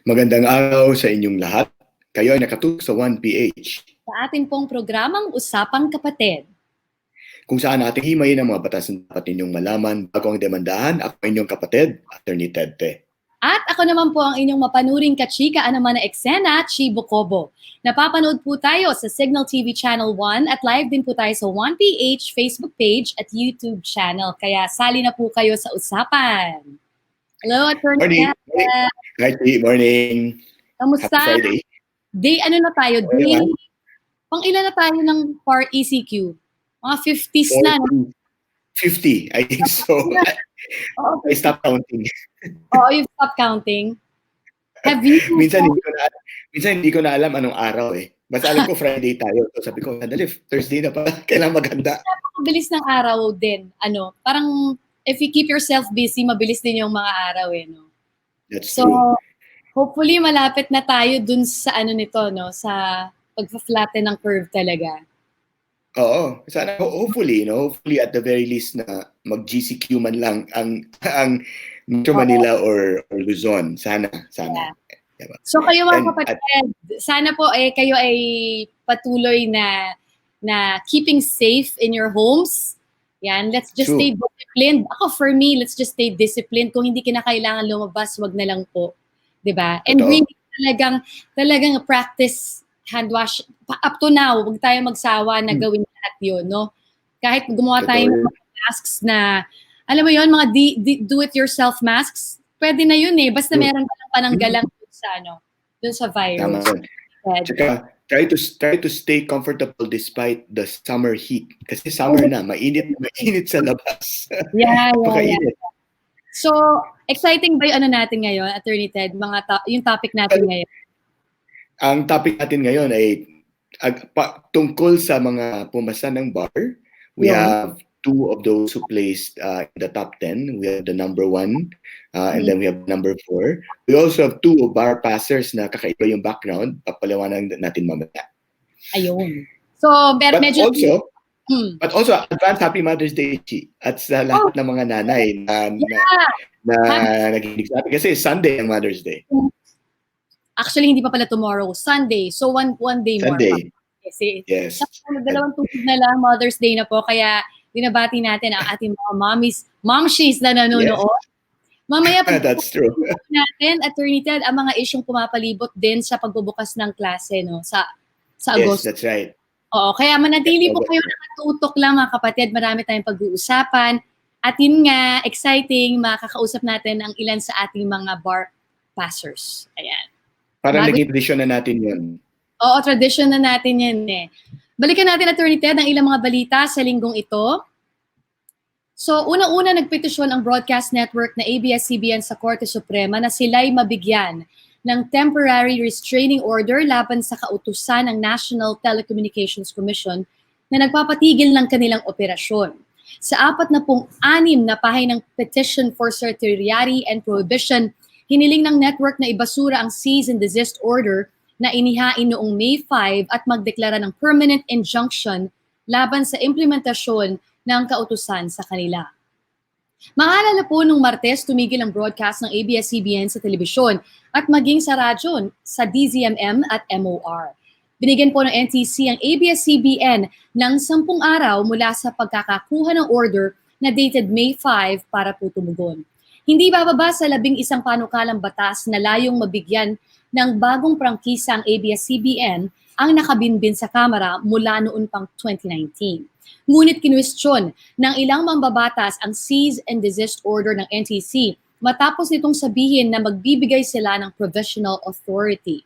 Magandang araw sa inyong lahat. Kayo ay nakatutok sa 1PH. Sa atin pong programang Usapang Kapa-Ted. Kung saan natin himayin ang mga batas na dapat ninyong malaman bago ang demandahan. Ako ang inyong kapatid, Attorney Ted. At ako naman po ang inyong mapanuring kachika naman na eksena, Chi Bocobo. Napapanood po tayo sa Signal TV Channel 1 at live din po tayo sa 1PH Facebook page at YouTube channel. Kaya sali na po kayo sa Usapan. Hello, Attorney Morning. Hi, morning. Kamusta? Happy Friday. Day, ano na tayo? Day, pang ilan na tayo ng PAR ECQ? Mga 50s na. 50, I think so. I stopped counting. Oo, you stop counting. Have you? minsan hindi ko na alam anong araw eh. Basta alam ko Friday tayo. So sabi ko, sandali, Thursday na pala. Kailangan maghanda. Mabilis ng araw din. Parang if you keep yourself busy, mabilis din yung mga araw eh. No? That's true. Hopefully malapit na tayo dun sa nito, no? Sa pag-flatten ng curve talaga. Oo, sana hopefully at the very least na mag-GCQ man lang ang Metro Manila or Luzon. Sana. Yeah. Diba? So kayo mga kapatid, sana po kayo ay patuloy na keeping safe in your homes. Yan, let's just stay disciplined. Ako for me, let's just stay disciplined. Kung hindi kinakailangan lumabas, wag na lang po. 'Di ba? And really talagang practice hand wash up to now. Wag tayo magsawa na gawin lahat 'yon, no? Kahit gumawa tayo ng mga masks na alam mo 'yon, mga do it yourself masks, pwede na 'yun eh. Basta meron ka lang pananggalang dun sa virus. Tsaka, try to stay comfortable despite the summer heat. Kasi summer na, mainit sa labas. Yeah. Napakainit. So, exciting ba yung natin ngayon, Attorney Ted? Yung topic natin ngayon? Ang topic natin ngayon ay tungkol sa mga pumasa ng bar. We have two of those who placed in the top 10. We have the number 1 and then we have number 4. We also have two bar passers na kakaiba yung background. Papaliwanag natin mamaya. Ayun. So, but also, advance Happy Mother's Day, Chi. At sa lahat ng mga nanay na nakikinig sa atin. Kasi Sunday ang Mother's Day. Actually, hindi pa pala tomorrow. Sunday. So, one day more. Sunday. Kasi, yes. Dalawang tubig na lang, Mother's Day na po. Kaya, binabati natin ang ating mga momshies na nanonood. Yes. Mamaya That's true. natin, Attorney Ted, ang mga isyong pumapalibot din sa pagbubukas ng klase, no? Sa Agosto. Yes, that's right. Oo, kaya manatili po kayo nakatutok lang mga kapatid. Marami tayong pag-uusapan. At yun nga, exciting, makakausap natin ang ilan sa ating mga bar passers. Ayan. Parang naging tradisyon na natin yun. Oo, tradisyon na natin yan eh. Balikan natin, Attorney Ted, ang ilang mga balita sa linggong ito. So, unang-una nagpetisyon ang broadcast network na ABS-CBN sa Korte Suprema na sila'y mabigyan ng temporary restraining order laban sa kautusan ng National Telecommunications Commission na nagpapatigil ng kanilang operasyon. Sa 46 na pahinang petition for certiorari and prohibition, hiniling ng network na ibasura ang cease and desist order na inihain noong May 5 at magdeklara ng permanent injunction laban sa implementasyon ng kautusan sa kanila. Maalala po nung Martes, tumigil ang broadcast ng ABS-CBN sa telebisyon at maging sa radyo sa DZMM at MOR. Binigyan po ng NTC ang ABS-CBN ng 10 araw mula sa pagkakakuha ng order na dated May 5 para po tumugon. Hindi bababa sa 11 panukalang batas na layong mabigyan ng bagong prangkisa ang ABS-CBN ang nakabinbin sa Kamara mula noon pang 2019. Ngunit kinwestiyon ng ilang mambabatas ang cease and desist order ng NTC matapos nitong sabihin na magbibigay sila ng provisional authority.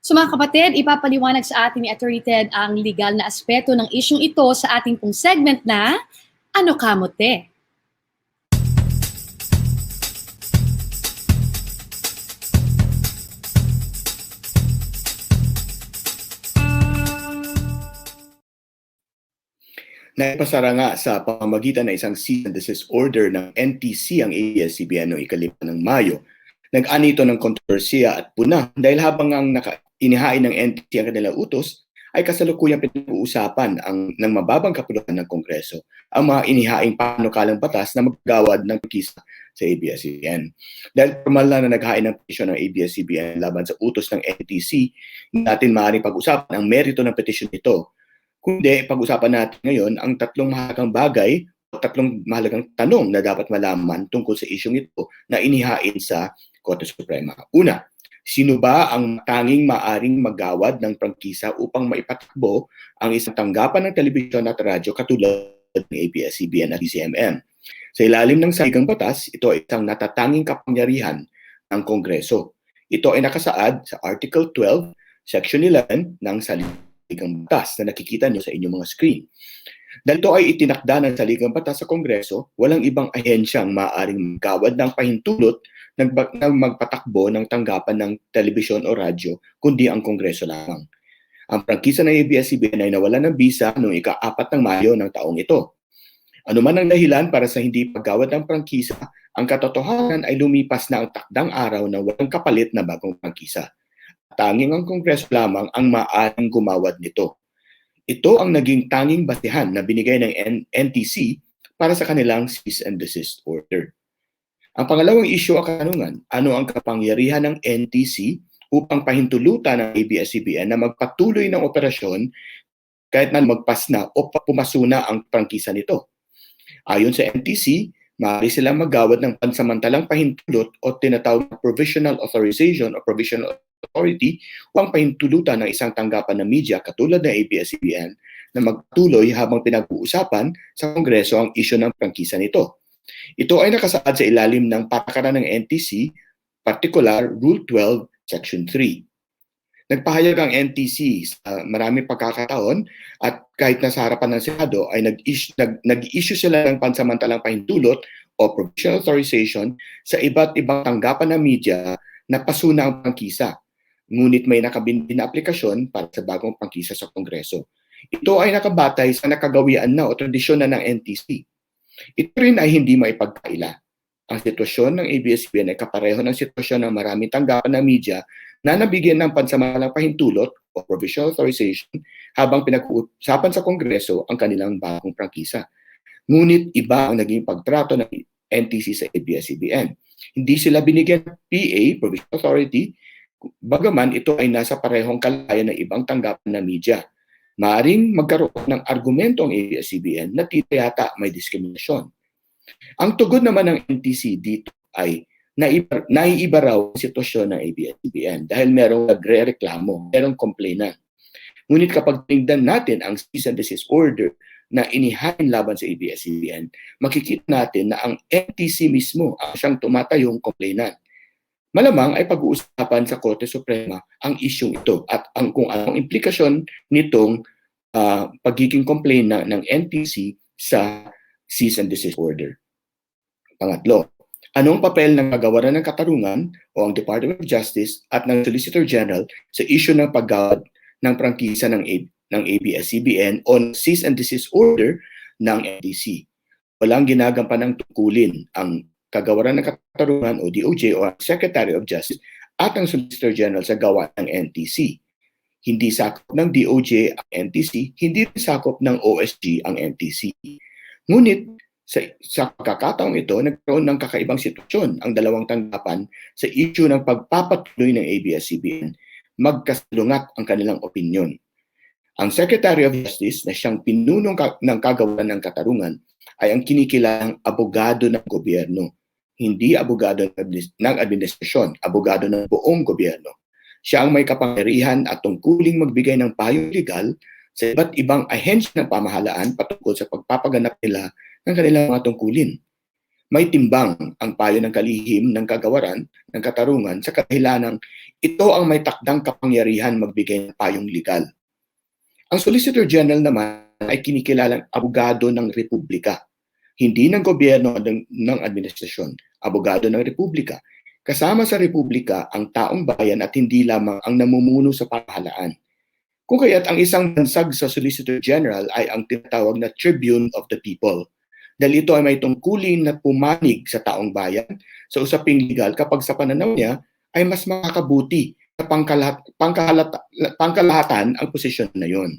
So mga kapatid, ipapaliwanag sa atin ni Attorney Ted ang legal na aspeto ng isyong ito sa ating pong segment na Ano Kamote? Naipasara nga sa pamamagitan ng isang cease and desist order ng NTC ang ABS-CBN noong 5 ng Mayo. Nag-ani ito ng kontrobersiya at puna dahil habang ang inihain ng NTC ang kanilang utos, ay kasalukuyang pinag-uusapan ng mababang kapuluhan ng Kongreso ang mga inihaing panukalang batas na maggawad ng kisa sa ABS-CBN. Dahil formal na naghain ng petisyon ng ABS-CBN laban sa utos ng NTC, hindi natin maaaring pag-usapan ang merito ng petisyon nito. Kundi, pag-usapan natin ngayon ang tatlong mahalagang bagay o tatlong mahalagang tanong na dapat malaman tungkol sa isyong ito na inihain sa Korte Suprema. Una, sino ba ang tanging maaring maggawad ng prangkisa upang maipatakbo ang isang tanggapan ng telebisyon at radyo katulad ng ABS-CBN at DCMM? Sa ilalim ng saligang batas, ito ay isang natatanging kapangyarihan ng Kongreso. Ito ay nakasaad sa Article 12, Section 11 ng saligang batas na nakikita niyo sa inyong mga screen. Dahil ito ay itinakda ng saligang batas sa Kongreso, walang ibang ahensyang maaaring maggawad ng pahintulot ng magpatakbo ng tanggapan ng telebisyon o radyo, kundi ang Kongreso lamang. Ang prangkisa ng ABS-CBN ay nawalan ng bisa noong ika-4 ng Mayo ng taong ito. Ano man ang dahilan para sa hindi paggawad ng prangkisa, ang katotohanan ay lumipas na ang takdang araw na walang kapalit na bagong prangkisa. Tanging ang Kongreso lamang ang maaaring gumawad nito. Ito ang naging tanging basihan na binigay ng NTC para sa kanilang cease and desist order. Ang pangalawang isyu o katanungan, ano ang kapangyarihan ng NTC upang pahintulutan ng ABS-CBN na magpatuloy ng operasyon kahit na magpas na o pumaso na ang prangkisa nito? Ayon sa NTC, maaari silang maggawad ng pansamantalang pahintulot o tinatawag na provisional authorization o provisional authority upang pahintulutan ng isang tanggapan ng media katulad ng ABS-CBN na magtuloy habang pinag-uusapan sa Kongreso ang isyu ng prangkisa nito. Ito ay nakasaad sa ilalim ng patakaran ng NTC, particular Rule 12, Section 3. Nagpahayag ang NTC sa maraming pagkakataon at kahit nasa harapan ng Senado ay nag-issue sila ng pansamantalang pahintulot o provisional authorization sa iba't ibang tanggapan ng media na pasuna ang prangkisa. Ngunit may nakabinbin na aplikasyon para sa bagong prangkisa sa Kongreso. Ito ay nakabatay sa nakagawian na o tradisyon na ng NTC. Ito rin ay hindi maipagkaila. Ang sitwasyon ng ABS-CBN ay kapareho ng sitwasyon ng maraming tanggapan ng media na nabigyan ng pansamantalang pahintulot o provisional authorization habang pinag-uusapan sa Kongreso ang kanilang bagong prangkisa. Ngunit iba ang naging pagtrato ng NTC sa ABS-CBN. Hindi sila binigyan ng PA, Provisional Authority, bagaman ito ay nasa parehong kalayan ng ibang tanggapan ng media. Maaring magkaroon ng argumento ang ABS-CBN na yata may diskriminasyon. Ang tugon naman ng NTC dito ay naiiba raw ang sitwasyon ng ABS-CBN dahil merong nagre-reklamo, merong complainant. Ngunit kapag tingnan natin ang cease and desist order na inihain laban sa ABS-CBN, makikita natin na ang NTC mismo ang siyang tumatayong complainant. Malamang ay pag-uusapan sa Korte Suprema ang isyong ito at kung anong implikasyon nitong pagiging complainant ng NTC sa cease and desist order. Pangatlo, anong papel ng kagawaran ng katarungan o ang Department of Justice at ng Solicitor General sa issue ng paggawad ng prangkisa ng ABS-CBN on cease and desist order ng NTC? Walang ginagampan ng tungkulin ang kagawaran ng katarungan o DOJ o ang Secretary of Justice at ang Solicitor General sa gawa ng NTC. Hindi sakop ng DOJ ang NTC, hindi rin sakop ng OSG ang NTC. Ngunit sa pagkakataong ito, nagkaroon ng kakaibang sitwasyon ang dalawang tanggapan sa issue ng pagpapatuloy ng ABS-CBN. Magkasalungat ang kanilang opinyon. Ang Secretary of Justice na siyang pinunong ng kagawaran ng katarungan ay ang kinikilalang abogado ng gobyerno. Hindi abogado ng administrasyon, abogado ng buong gobyerno. Siya ang may kapangyarihan at tungkuling magbigay ng payong legal sa iba't ibang ahensya ng pamahalaan patungkol sa pagpapaganap nila ng kanilang mga tungkulin. May timbang ang payo ng kalihim ng kagawaran ng katarungan sa kadahilanang ito ang may takdang kapangyarihan magbigay ng payong legal. Ang Solicitor General naman ay kinikilalang abogado ng Republika. Hindi ng gobyerno ng administrasyon, abogado ng Republika. Kasama sa Republika ang taong bayan at hindi lamang ang namumuno sa pamahalaan. Kung kaya't ang isang bansag sa Solicitor General ay ang tinatawag na Tribune of the People. Dahil ito ay may tungkulin na pumanig sa taong bayan sa usaping legal kapag sa pananaw niya ay mas makakabuti na pangkalahatan ang posisyon na yon.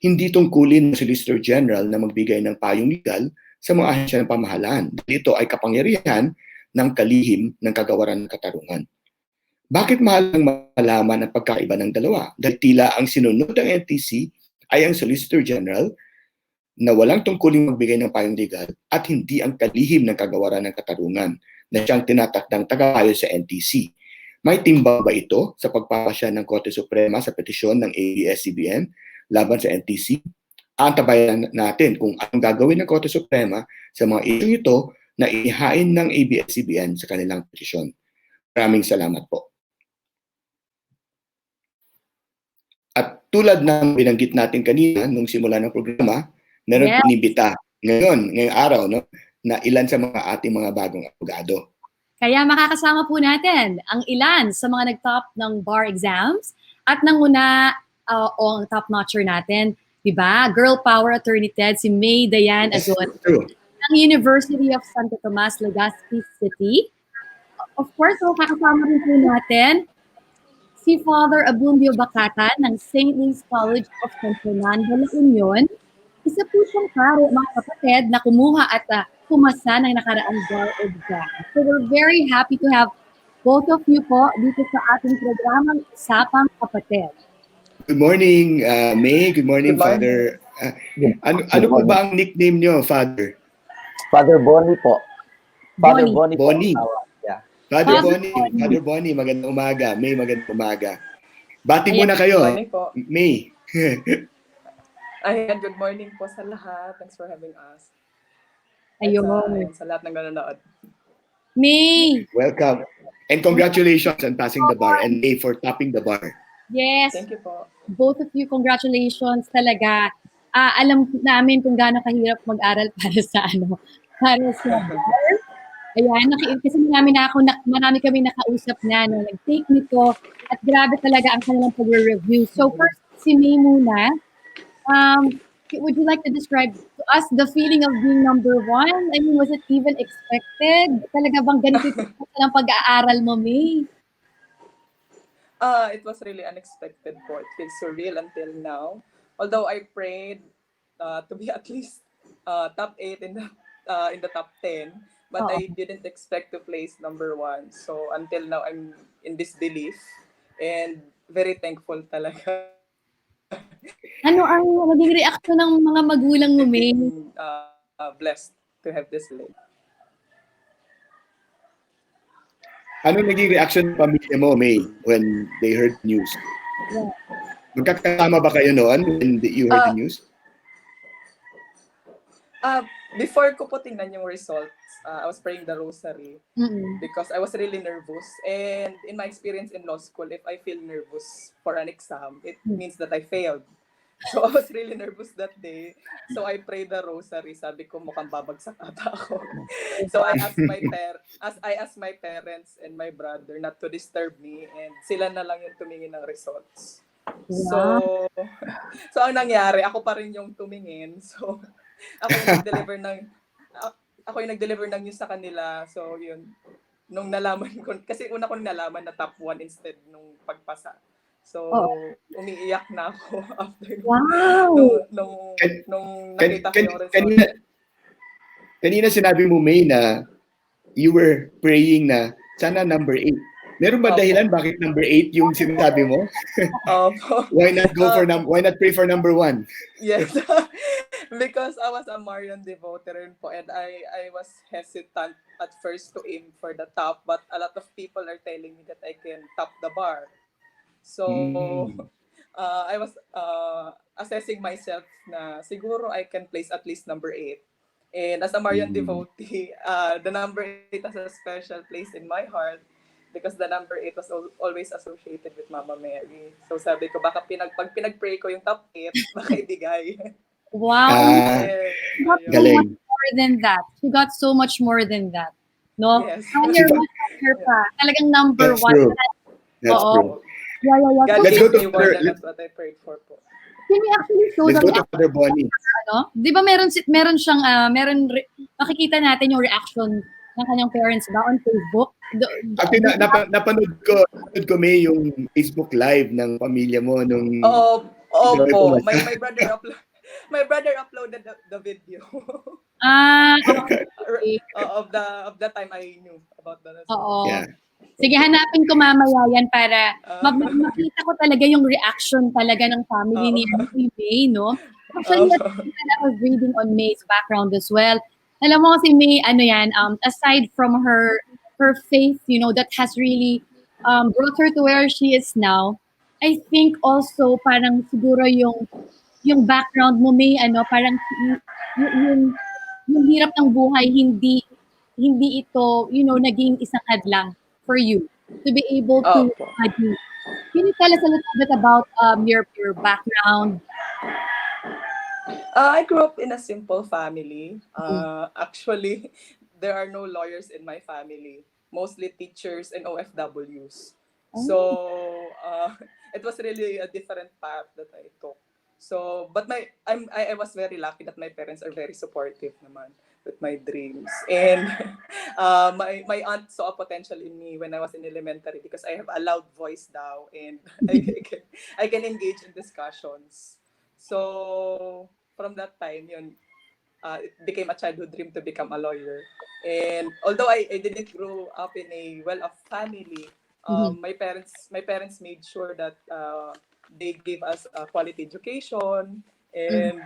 Hindi tungkulin ng Solicitor General na magbigay ng payong legal sa mga ahensya ng pamahalaan. Dito ay kapangyarihan ng kalihim ng kagawaran ng katarungan. Bakit mahalagang malaman ang pagkaiba ng dalawa? Dahil tila ang sinunod ng NTC ay ang Solicitor General na walang tungkuling magbigay ng payong legal at hindi ang kalihim ng kagawaran ng katarungan na siyang tinatakdang tagapayo sa NTC. May timbang ba ito sa pagpapasya ng Korte Suprema sa petisyon ng ABS-CBN laban sa NTC? Antabayan natin kung anong gagawin ng Korte Suprema sa mga isyong ito na inihain ng ABS-CBN sa kanilang petisyon. Maraming salamat po. At tulad ng binanggit natin kanina nung simula ng programa, meron inibita ngayong araw, no, na ilan sa mga ating mga bagong abogado. Kaya makakasama po natin ang ilan sa mga nag-top ng bar exams at nanguna o ang top-notcher natin, di ba? Girl Power Attorney Ted, si May Dayan Agosto ng University of Santo Tomas, Legazpi City. Of course, makakasama rin po natin si Father Abundio Bacatan ng St. Louis College of San Fernando, La Union. Isa po siyang pare, mga kapatid, na kumuha at pumasa ng nakaraang bar exam. So we're very happy to have both of you po dito sa ating programang Usapang Kapa-Ted. Good morning, May. Good morning, Father. Ano po ba ang nickname niyo, Father? Father Bonnie po. Father Bonnie. Bonnie. Yeah. Father Bonnie, magandang umaga. May magandang umaga. Bati muna kayo. Good morning po. May. Ayan, good morning po sa lahat. Thanks for having us. Ayun. Sa lahat ng nanonood. May! Welcome. And congratulations on passing the bar and May for topping the bar. Yes. Thank you po. Both of you, congratulations talaga. Alam namin kung gaano kahirap mag-aral para sa para sa bar. Ayan, kasi marami kami nakausap na nag-take nito at grabe talaga ang kanilang pag-review. So first, si May muna. Would you like to describe to us the feeling of being number one? I mean, was it even expected? Talaga bang ganito ang pag-aaral mo, May? It was really unexpected po. It feels surreal until now. Although I prayed to be at least top 8 in the top 10, but I didn't expect to place number 1. So until now, I'm in disbelief and very thankful talaga. Ano ang naging reaksyon ng mga magulang mo, May? Blessed to have this late. Ano naging reaction ng pamilya mo, May, when they heard the news? Yeah. Magkakasama ba kayo noon when you heard the news? Before ko po tingnan yung results, I was praying the rosary because I was really nervous. And in my experience in law school, if I feel nervous for an exam, it means that I failed. So I was really nervous that day. So I prayed the rosary. Sabi ko, mukhang babagsak ata ako. So I asked my parents and my brother not to disturb me, and sila na lang yung tumingin ng results. Wow. So ang nangyari, ako pa rin yung tumingin. So ako yung nag-deliver ng news sa kanila. So yun, nung nalaman ko, kasi una ko nalaman na top 1 instead nung pagpasa. So umiiyak na ako after nung nakita ko yung result. Kanina sinabi mo, May, na you were praying na sana number 8. Meron ba dahilan bakit number 8 yung sinasabi mo? Why not pray for number 1? Yes. Because I was a Marian devoter po, and I was hesitant at first to aim for the top, but a lot of people are telling me that I can top the bar. So I was assessing myself na siguro I can place at least number 8. And as a Marian devotee, the number 8 has a special place in my heart because the number 8 was always associated with Mama Mary. So sabi ko, baka pag pinag-pray ko yung top 8, baka ibigay. Wow. She got so galing. much more than that. She got so much more than that. No? Yes. Talagang number 1. That's true. Yeah. God Let's go gave to me one, and that's what I prayed for po. Can you actually show Let's the go to Father Bonnie. Di ba meron siyang makikita natin yung reaction ng kanyang parents ba on Facebook? Actually, napanood ko, May, yung Facebook live ng pamilya mo nung... Opo. My brother uploaded the video. Okay. Of the time I knew about that. Oo. Yeah. Sige, hanapin ko mamaya yan para Uh, makita ko talaga yung reaction talaga ng family ni May, no? Actually, I was reading on May's background as well. Alam mo si May, ano yan, aside from her faith, you know, that has really brought her to where she is now, I think also parang siguro yung background mo, May, ano, parang yung hirap ng buhay, hindi ito, you know, naging isang hadlang for you to be able to Opo. study. Can you tell us a little bit about your background? I grew up in a simple family. Actually, there are no lawyers in my family. Mostly teachers and OFWs. So it was really a different path that I took. So, but I was very lucky that my parents are very supportive naman with my dreams. And my aunt saw a potential in me when I was in elementary because I have a loud voice now and I can engage in discussions. So from that time, it became a childhood dream to become a lawyer. And although I didn't grow up in a well-off family, my parents made sure that they gave us a quality education and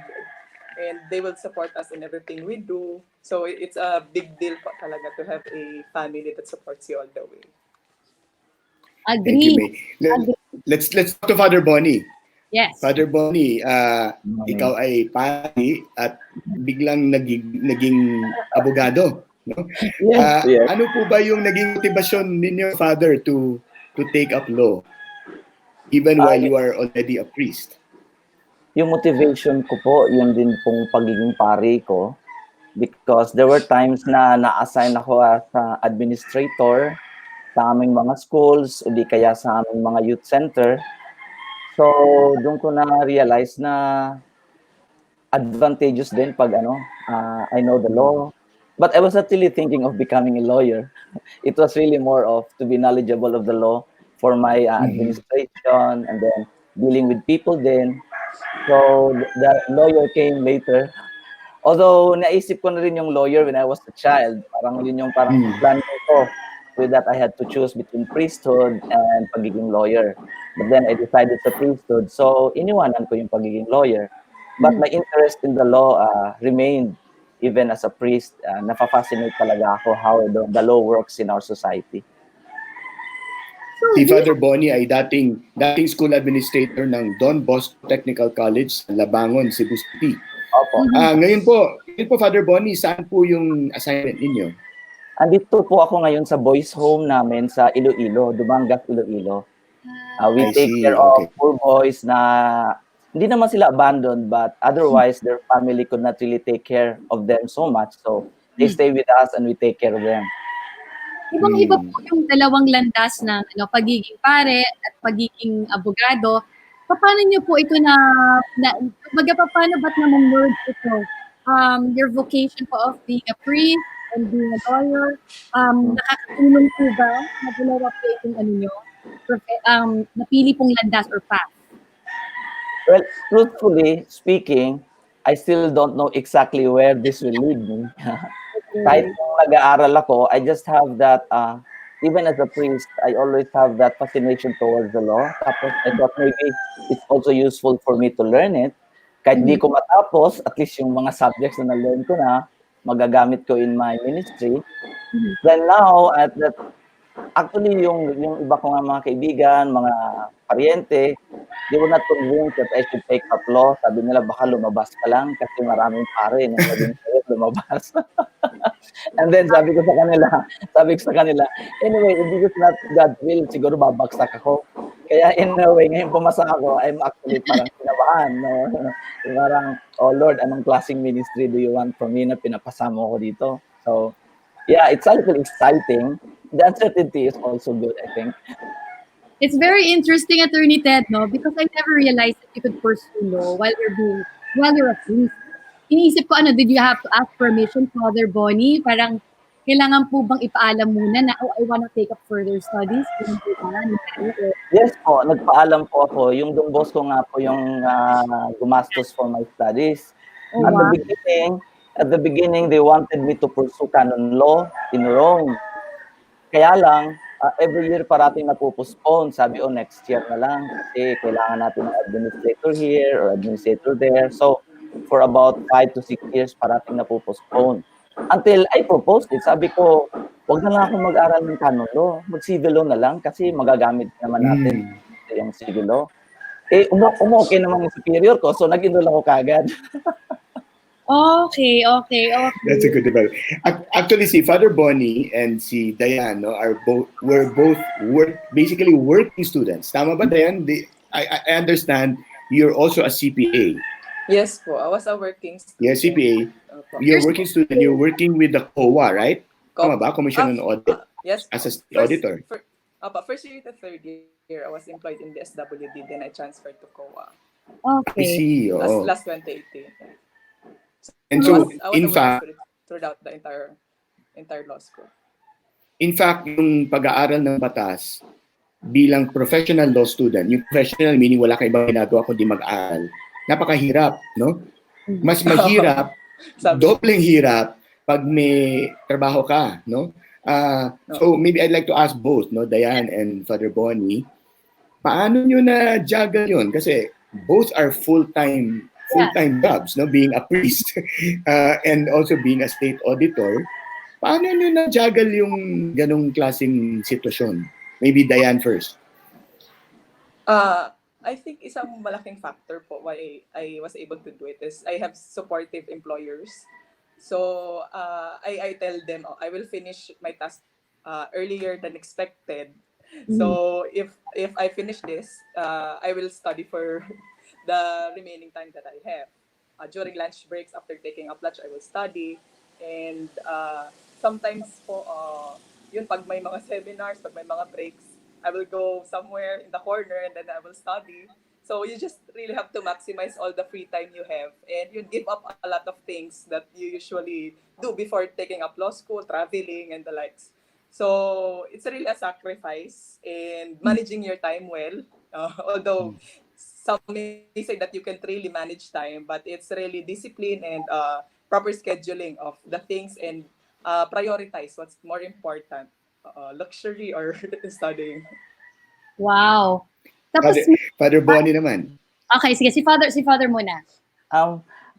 they will support us in everything we do. So it's a big deal po talaga to have a family that supports you all the way. Thank you, Agree. May. Let's talk to Father Bonnie. Yes. Father Bonnie, ikaw ay pari at biglang naging abogado, no? Yes, yes. Ano po ba yung naging motivasyon ninyo, Father, to take up law even while you are already a priest? Yung motivation ko po, yun din pong pagiging pari ko. Because there were times na na-assign ako as administrator sa aming mga schools, o di kaya sa aming mga youth center. So, doon ko na-realize na advantageous din pag I know the law. But I was not really thinking of becoming a lawyer. It was really more of to be knowledgeable of the law for my administration and then dealing with people then. So, the lawyer came later. Although, naisip ko na rin yung lawyer when I was a child. Parang yun yung parang plan ko. With that, I had to choose between priesthood and pagiging lawyer. But then, I decided sa priesthood. So, iniwanan ko yung pagiging lawyer. But my interest in the law remained even as a priest. Nafa-fascinate talaga ako how the law works in our society. Si Father Bonnie ay dating school administrator ng Don Bosco Technical College sa Labangon, Cebu City. Opo. Ngayon po, Father Bonnie, saan po yung assignment ninyo? Andito po ako ngayon sa boys' home namin sa Iloilo, Dumangas, Iloilo. We take care of poor boys na hindi naman sila abandoned, but otherwise their family could not really take care of them so much. So they stay with us and we take care of them. Ibang-iba po yung dalawang landas ng pagiging pare at pagiging abogado. Paano niyo po ito paano ba't naman merge ito? Your vocation po of being a priest and being a lawyer, nakakatulong po ba na dalawa po itong napili pong landas or path? Well, truthfully speaking, I still don't know exactly where this will lead me. Kahit nung nag-aaral ako, I just have that, even as a priest, I always have that fascination towards the law. Tapos I thought maybe it's also useful for me to learn it. Kahit di ko matapos, at least yung mga subjects na na-learn ko na, magagamit ko in my ministry. Then now, actually, yung iba ko nga mga kaibigan, mga paryente, they were not convinced that I should take up law. Sabi nila, baka lumabas ka lang kasi maraming pare nung naging sa'yo, lumabas. And then sabi ko sa kanila, anyway, if this is not God's will, siguro babagsak ako. Kaya in a way, ngayon pumasa ako, I'm actually parang kinabahan. No? Parang, oh Lord, anong klaseng ministry do you want from me na pinapasama ko dito? So, yeah, it's a little exciting. The uncertainty is also good, I think. It's very interesting, Attorney Ted, no? Because I never realized that you could pursue law while you're a priest. Iniisip ko, did you have to ask permission, Father Bonnie? Parang, kailangan po bang ipaalam muna na, I wanna take up further studies? Yes po, nagpaalam po ako. Yung Don Bosco nga po yung gumastos for my studies. At the beginning, At the beginning, they wanted me to pursue canon law in Rome. Kaya lang, every year parating napupospone. Sabi, next year na lang kasi kailangan natin ng administrator here or administrator there. So, for about 5 to 6 years, parating napupospone. Until I proposed it, sabi ko, wag na lang ako mag-aral ng canon law. Mag-civil law na lang kasi magagamit naman natin yung civil law. Okay naman yung superior ko, so nag-enroll ako kagad. Okay. That's a good development. Actually, si Father Bonnie and si Dayan, no, were both basically working students. Tama ba, Dayan? I understand you're also a CPA. Yes po, I was a working student. Yeah, CPA. You're a working student. You're working with the COA, right? Tama ba? Commission on Audit. Yes. As a auditor. First year to third year, I was employed in the SWD, then I transferred to COA. I see. Last 2018. And so, I was in fact, throughout the entire law school. In fact, yung pag-aaral ng batas bilang professional law student, yung professional meaning wala kang ibang ginagawa kundi mag-aaral, napakahirap, no? Mas mahirap, dobleng hirap pag may trabaho ka, no? So maybe I'd like to ask both, no, Dayan and Father Bonnie, paano nyo na juggle yun? Kasi both are full-time jobs, no? Being a priest and also being a state auditor. Paano nyo na juggle yung ganong klaseng sitwasyon? Maybe Dayan first. I think isang malaking factor po why I was able to do it is I have supportive employers. So I tell them I will finish my task earlier than expected. So if I finish this, I will study for the remaining time that I have. During lunch breaks, after taking up lunch, I will study. And sometimes po, yun, pag may mga seminars, pag may mga breaks, I will go somewhere in the corner and then I will study. So you just really have to maximize all the free time you have. And you give up a lot of things that you usually do before taking up law school, traveling, and the likes. So it's really a sacrifice in managing your time well. Although some may say that you can't really manage time, but it's really discipline and proper scheduling of the things and prioritize what's more important, luxury or studying. Wow. Tapos, Father Bonnie naman. okay, sige, si Father muna.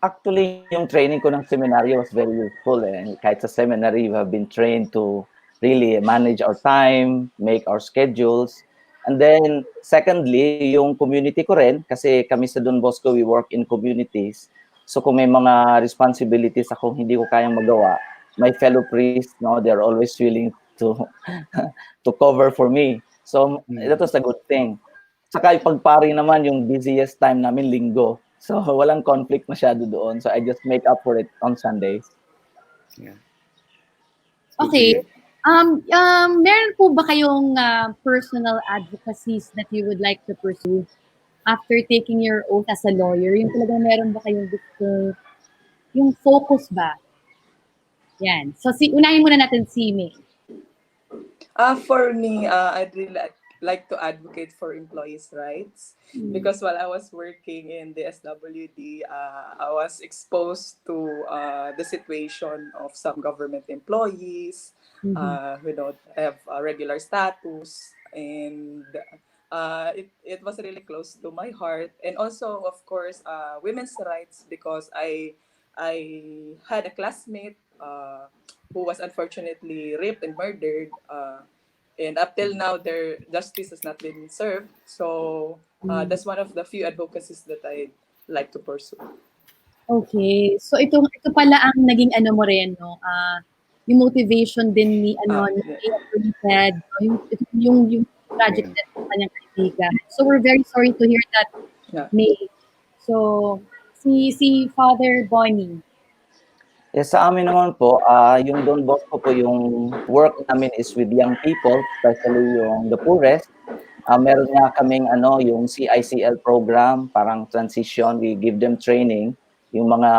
Actually, yung training ko ng seminary was very useful. Kahit sa seminary, we have been trained to really manage our time, make our schedules. And then, secondly, yung community ko rin, kasi kami sa Don Bosco, we work in communities. So kung may mga responsibilities akong hindi ko kayang magawa, my fellow priests, no, they're always willing to to cover for me. So that was a good thing. Saka pagpari naman yung busiest time namin linggo. So walang conflict masyado doon. So I just make up for it on Sundays. Yeah. Okay. Meron po ba kayong personal advocacies that you would like to pursue after taking your oath as a lawyer? Yung talagang meron ba kayong gusto, yung focus ba? Yan. So unahin muna natin si May. For me, I'd really like to advocate for employees' rights because while I was working in the SWD, I was exposed to the situation of some government employees who don't have a regular status, and it was really close to my heart. And also, of course, women's rights because I had a classmate who was unfortunately raped and murdered. And up till now, their justice has not been served. So that's one of the few advocacies that I like to pursue. Okay. So ito pala ang naging ano mo rin, no? Yung motivation din ni Kapa-Ted, yung project na kanyang kaibigan. So we're very sorry to hear that, May. So si Father Bonnie. Yes, sa amin naman po, yung Don Bosco po, yung work namin is with young people, especially yung the poorest. Meron nga kaming yung CICL program, parang transition. We give them training, yung mga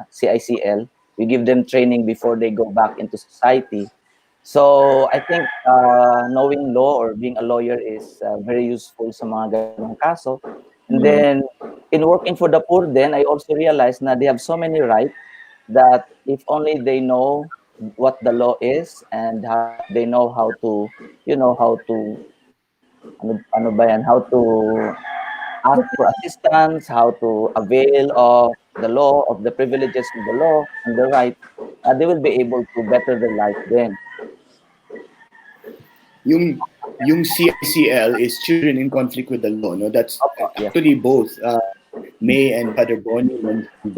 CICL. We give them training before they go back into society. So I think knowing law or being a lawyer is very useful sa mga ganong kaso. And then in working for the poor, then I also realized na they have so many rights. that if only they know what the law is and they know how to, how to, ano ba yan, how to ask for assistance, how to avail of the law, of the privileges of the law and the rights, they will be able to better their life then. Yung CICL is Children in Conflict with the Law, no? That's Yes. actually both May and Father Bonnie mentioned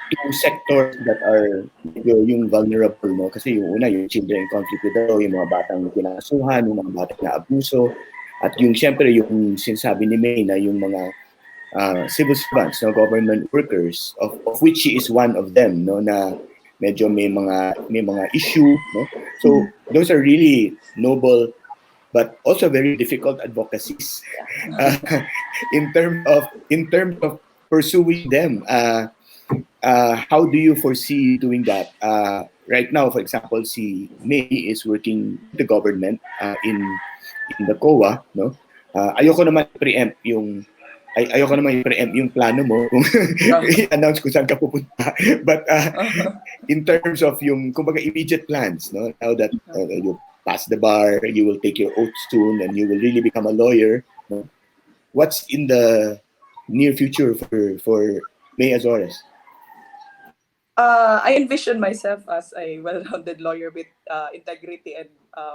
two sectors that are yung vulnerable, no? Kasi yung una, yung children in conflict with the law, yung mga batang kinakasuhan, yung mga batang na-abuso, at yung siyempre yung sinasabi ni May na yung mga civil servants, no, government workers, of which she is one of them, no, na medyo may mga issue, no. So those are really noble but also very difficult advocacies in terms of pursuing them. How do you foresee doing that? Right now, for example, si May is working with the government in the COA, no? Ayoko naman i-preempt yung plano mo kung i-announce kung saan ka pupunta. But in terms of yung kumbaga immediate plans, no? Now that you pass the bar, you will take your oath soon, and you will really become a lawyer. No? What's in the near future for May Azores? I envision myself as a well-rounded lawyer with integrity and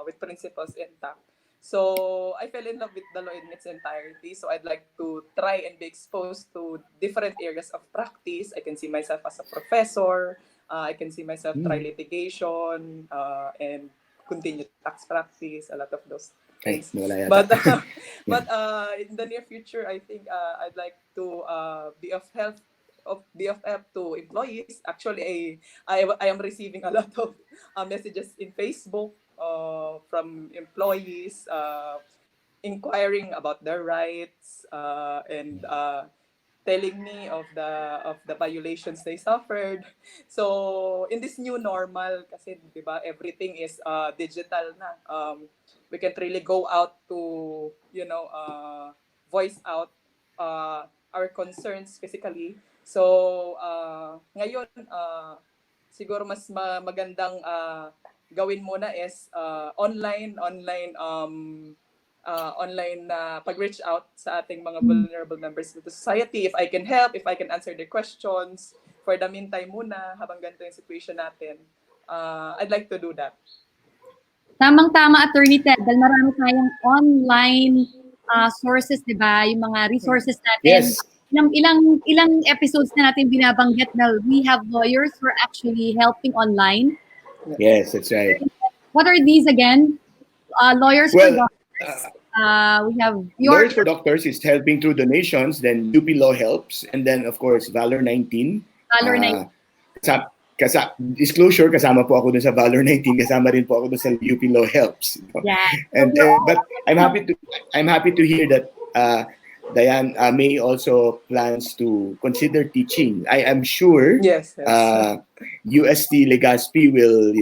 with principles intact. So I fell in love with the law in its entirety. So I'd like to try and be exposed to different areas of practice. I can see myself as a professor. I can see myself try litigation and continue tax practice, a lot of those things. But in the near future, I think I'd like to be of help to employees. Actually, I am receiving a lot of messages in Facebook from employees inquiring about their rights and telling me of the violations they suffered. So in this new normal, kasi di ba, everything is digital na. We can't really go out to voice out our concerns physically. So ngayon siguro mas magandang gawin muna is online pag-reach out sa ating mga vulnerable members of the society. If I can help, if I can answer their questions for the meantime muna habang ganito yung situation natin, I'd like to do that. Tamang-tama, Attorney Ted, dahil marami tayong online sources, di ba? Yung mga resources natin. Yes. Ilang episodes na natin binabanggit na we have lawyers who are actually helping online. Yes, that's right. What are these again? Lawyers for doctors. We have Lawyers for Doctors is helping through donations. Then UP Law helps, and then of course Valor 19. Valor 19. Disclosure, kasama po ako dun sa Valor 19, kasama rin po ako dun sa UP Law helps. Yeah. And but I'm happy to hear that Diane May also plans to consider teaching. I am sure Yes. UST Legazpi will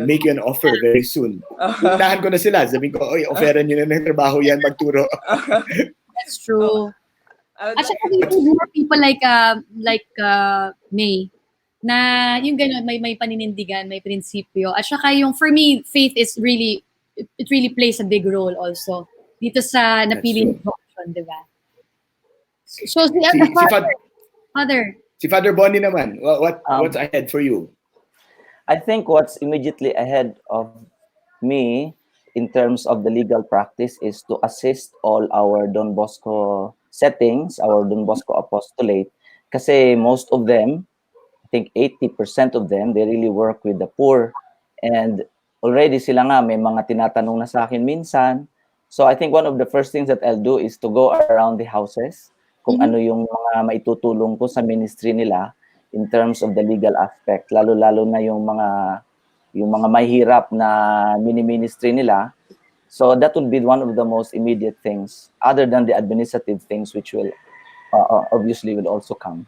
make you an offer very soon. Puntahan ko na sila. Sabihin ko, oy, offeran nyo na ng trabaho yan, magturo. That's true. At saka we need more people like May na yung gano'n, may paninindigan, may prinsipyo. At saka yung, for me, faith is really, it really plays a big role also dito sa napiling option, di ba? So, si Father Bonnie naman, what's ahead for you? I think what's immediately ahead of me in terms of the legal practice is to assist all our Don Bosco settings, our Don Bosco apostolate, kasi most of them, I think 80% of them, they really work with the poor, and already sila nga may mga tinatanong na sa akin minsan. So I think one of the first things that I'll do is to go around the houses kung ano yung mga maitutulong ko sa ministry nila in terms of the legal aspect, lalo-lalo na yung mga mahirap na mini-ministry nila. So that would be one of the most immediate things, other than the administrative things, which will obviously will also come.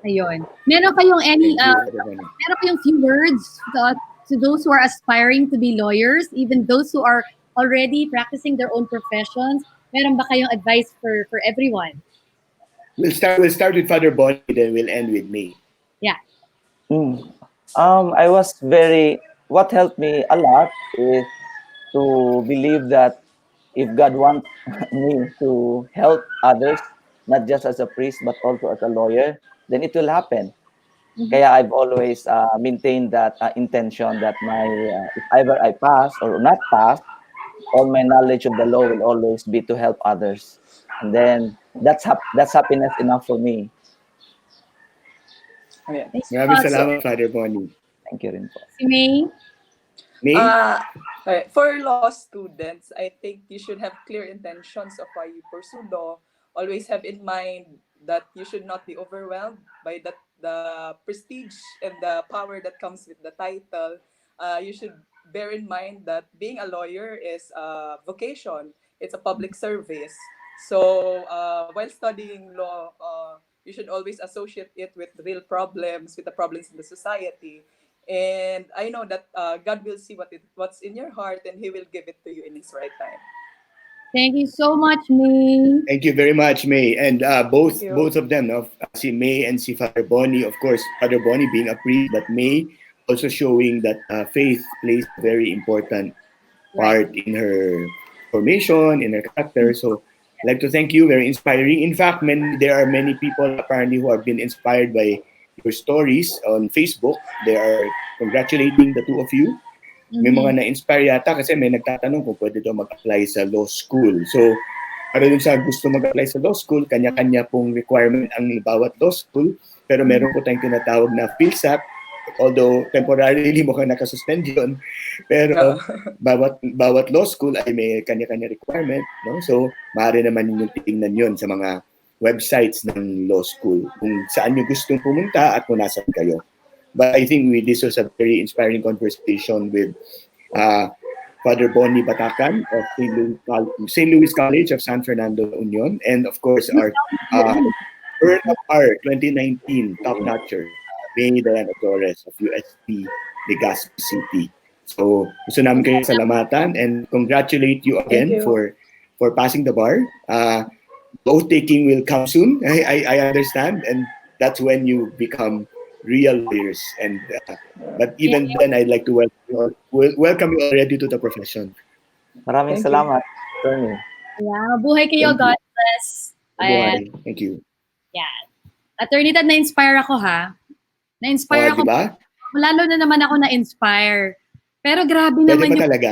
Ayun. Meron kayong few words to those who are aspiring to be lawyers, even those who are already practicing their own professions? Meron ba kayong advice for everyone? We'll start with Father Bonnie, then we'll end with me. Yeah. I was what helped me a lot is to believe that if God wants me to help others, not just as a priest, but also as a lawyer, then it will happen. Kaya I've always maintained that intention that if ever I pass or not pass, all my knowledge of the law will always be to help others. And then that's happiness enough for me. Yeah. Thank you Maraming po. salamat, Father Bonnie. Thank you rin po. Si May? May? Okay. For law students, I think you should have clear intentions of why you pursue law. Always have in mind that you should not be overwhelmed by the prestige and the power that comes with the title. You should bear in mind that being a lawyer is a vocation. It's a public service. So while studying law, you should always associate it with real problems, with the problems in the society. And I know that God will see what's in your heart, and He will give it to you in His right time. Thank you so much, May. Thank you very much, May. And both Thank you. both of them, no? Si May and si Father Bonnie, of course, Father Bonnie being a priest, but May also showing that faith plays a very important part in her formation, in her character. So I'd like to thank you, very inspiring. In fact, there are many people apparently who have been inspired by your stories on Facebook. They are congratulating the two of you. May mga na-inspire yata kasi may nagtatanong kung pwede daw mag-apply sa law school. So, para dun sa gusto mag-apply sa law school, kanya-kanya pong requirement ang bawat law school. Pero meron po tayong tinatawag na PhilSat, although temporarily mukhang nakasuspend yun. Pero bawat law school ay may kanya-kanya requirement. No? So, maaari naman yung tingnan yun sa mga websites ng law school kung saan nyo gustong pumunta at kung nasan kayo. But I think this was a very inspiring conversation with Father Bonnie Batacan of St. Louis College of San Fernando Union, and of course our Earn of Art 2019 top notcher, May Diana Torres of UST Legazpi City. So gusto namin kayo salamatan and congratulate you again for passing the bar. Oath taking will come soon. I understand, and that's when you become real lawyers. And but even then, I'd like to welcome you already to the profession. Maraming salamat, Attorney. Yeah, buhay kayo. God bless. Buhay. Thank you. Yeah. Attorney Ted, na-inspire ako ha. Na-inspire ako. Diba? Lalo na naman ako na-inspire. Pero grabe Pwede naman ba talaga?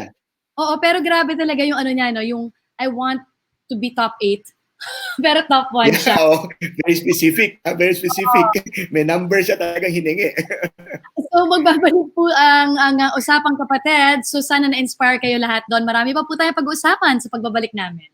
Oo, pero grabe talaga yung ano niya, no? Yung I want to be top 8. Pero top 1 siya. Oh, very specific. Very specific. May number siya talagang hiningi. So magbabalik po ang Usapang Kapa-Ted. So sana na-inspire kayo lahat doon. Marami pa po tayo pag-uusapan sa pagbabalik namin.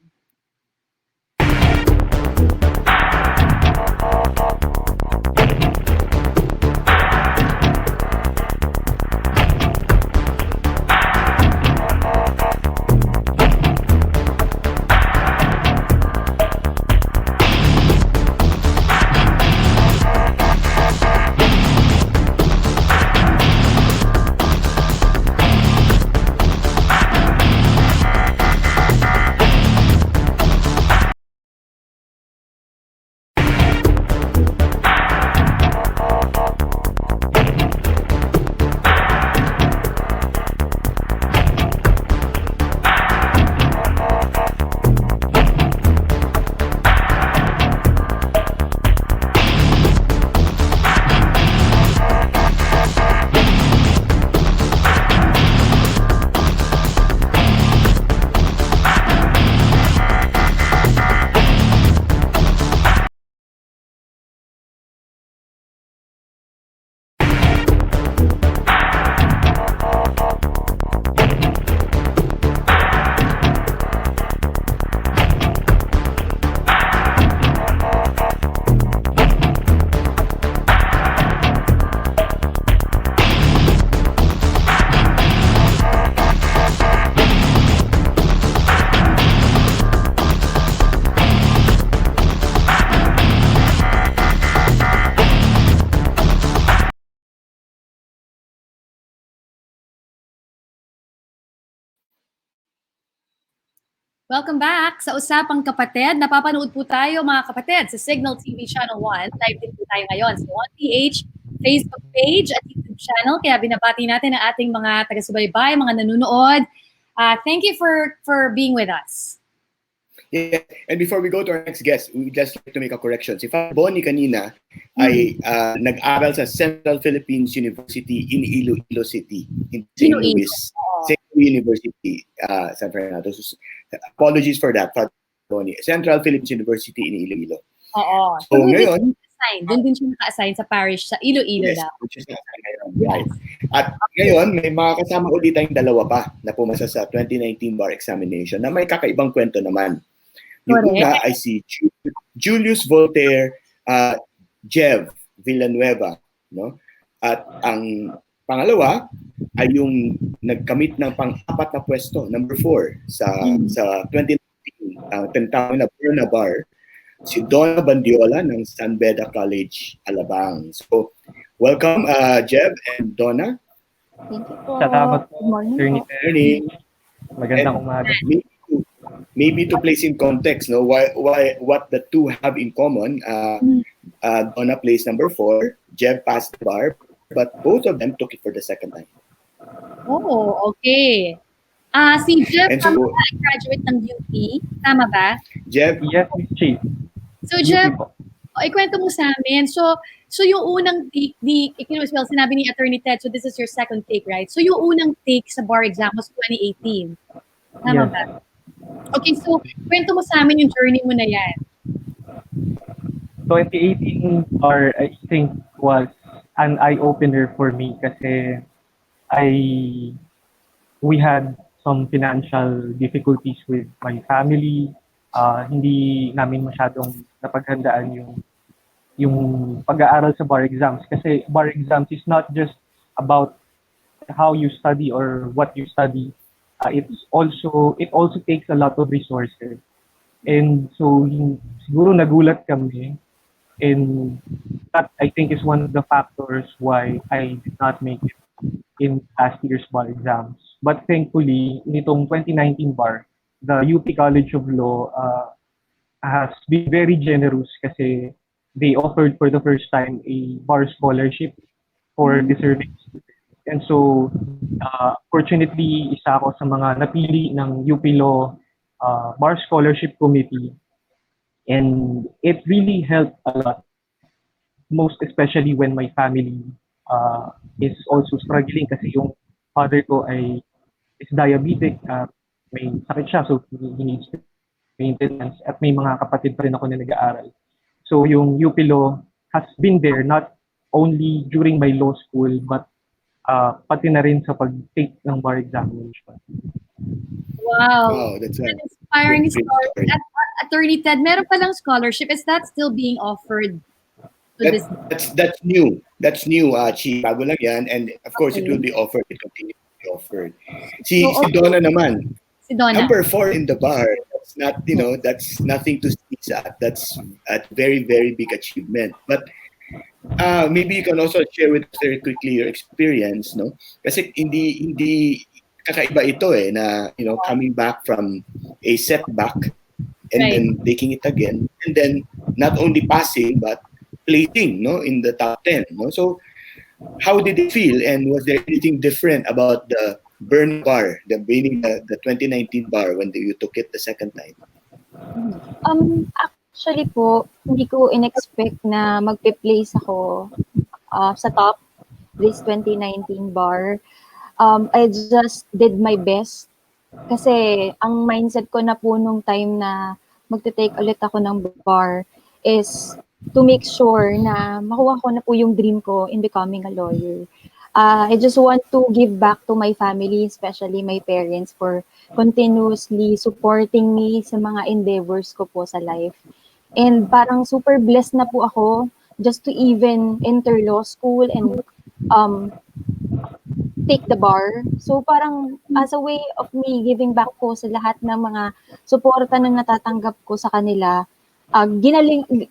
Welcome back sa Usapang Kapa-Ted. Napapanood po tayo mga kapatid sa Signal TV Channel 1. Live din po tayo ngayon sa 1PH Facebook page at YouTube channel. Kaya binabati natin ang ating mga taga-subaybay, mga nanonood. Thank you for being with us. Yeah, and before we go to our next guest, we just like to make a correction. Si Father Bonnie kanina ay nag-aral sa Central Philippines University in Iloilo City, in St. Louis. St. Louis University, San Fernando. So, apologies for that, Father Bonnie. Central Philippines University in Iloilo. Oo. So ngayon, doon din siya naka-assign sa parish sa Iloilo yes, daw. which is ngayon, right. At ngayon, may mga kasama ulit tayong dalawa pa na pumasa sa 2019 bar examination na may kakaibang kwento naman. Yung una ay si Julius Voltaire Jev Villanueva, no? At ang pangalawa ay yung nagkamit ng pang-apat na pwesto, number 4 sa 2019 tinatawag na Berna Bar, si Donna Bandiola ng San Beda College, Alabang. So, welcome Jev and Donna. Thank you po. Salamat po. Good morning Good morning. Magandang umaga. Maybe to place in context, no, what the two have in common. Donna plays number 4, Jev passed the bar, but both of them took it for the second time. Oh, okay. Si Jev, And so, graduate ng UP, tama ba? Jev, Yes, Miss Chief. So Jev, ikwento mo sa amin. So yung unang take, sinabi ni Attorney Ted, so this is your second take, right? So yung unang take sa bar exam was 2018. Tama Yes. ba? Okay, so kwento mo sa amin yung journey mo na yan. 2018 or I think was an eye-opener for me kasi we had some financial difficulties with my family. Hindi namin masyadong napaghandaan yung pag-aaral sa bar exams kasi bar exams is not just about how you study or what you study. It also takes a lot of resources. And so siguro nagulat kami, and that I think is one of the factors why I did not make it in last year's bar exams. But thankfully, nitong 2019 bar, the UP College of Law has been very generous kasi they offered for the first time a bar scholarship for deserving students. And so, fortunately, isa ako sa mga napili ng UP Law Bar Scholarship Committee. And it really helped a lot, most especially when my family is also struggling kasi yung father ko is diabetic, may sakit siya, so he needs maintenance, at may mga kapatid pa rin ako na nag-aaral. So yung UP Law has been there not only during my law school but pati na rin sa pag-take ng bar examination. Wow. That's an inspiring great story. At Attorney Ted, meron palang scholarship. Is that still being offered to this? That's new. That's new, Chi. Bago lang yan. And of course, it will be offered. It continues to be offered. Si Donna naman. Si Donna. Number 4 in the bar. That's not, that's nothing to sneeze at. That's a very, very big achievement. But maybe you can also share with us very quickly your experience, no? Kasi hindi kakaiba ito na coming back from a setback and then taking it again, and then not only passing but placing, in the top 10, So how did it feel, and was there anything different about the burn bar, the 2019 bar when you took it the second time? Actually po, hindi ko in-expect na magpe-place ako sa top this 2019 bar. I just did my best kasi ang mindset ko na po nung time na magte-take ulit ako ng bar is to make sure na makuha ko na po yung dream ko in becoming a lawyer. I just want to give back to my family, especially my parents, for continuously supporting me sa mga endeavors ko po sa life. And parang super blessed na po ako just to even enter law school and take the bar. So parang as a way of me giving back po sa lahat ng mga suporta na natatanggap ko sa kanila,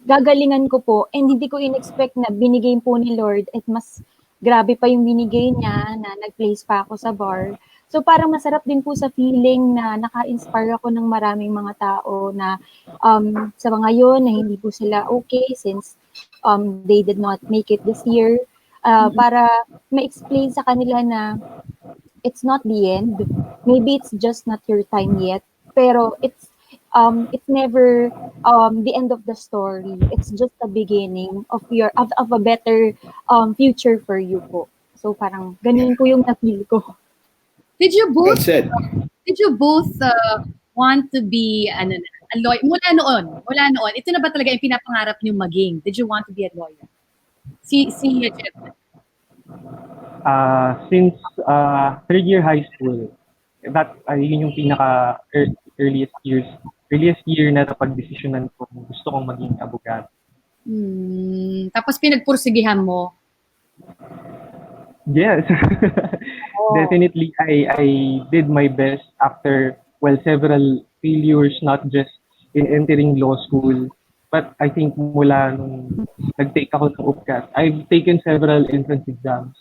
gagalingan ko po, and hindi ko in-expect na binigay po ni Lord at mas grabe pa yung binigay niya na nag-place pa ako sa bar. So parang masarap din po sa feeling na naka-inspire ako ng maraming mga tao na sa mga yun na hindi po sila okay since they did not make it this year. para ma-explain sa kanila na it's not the end. Maybe it's just not your time yet. Pero it's never the end of the story. It's just the beginning of of a better future for you po. So parang ganun po yung na-feel ko. Did you Well both said. want to be a lawyer? Mula noon, ito na ba talaga yung pinapangarap niyo maging? Did you want to be a lawyer? Si Jeff. Since third year high school, yun yung pinaka earliest year na napag-desisyonan ko gusto kong maging abogado. Tapos pinagpursigihan mo. Yes. Definitely I did my best after several failures, not just in entering law school, but I think mula nung nag-take ako ng UPCAT, I've taken several entrance exams.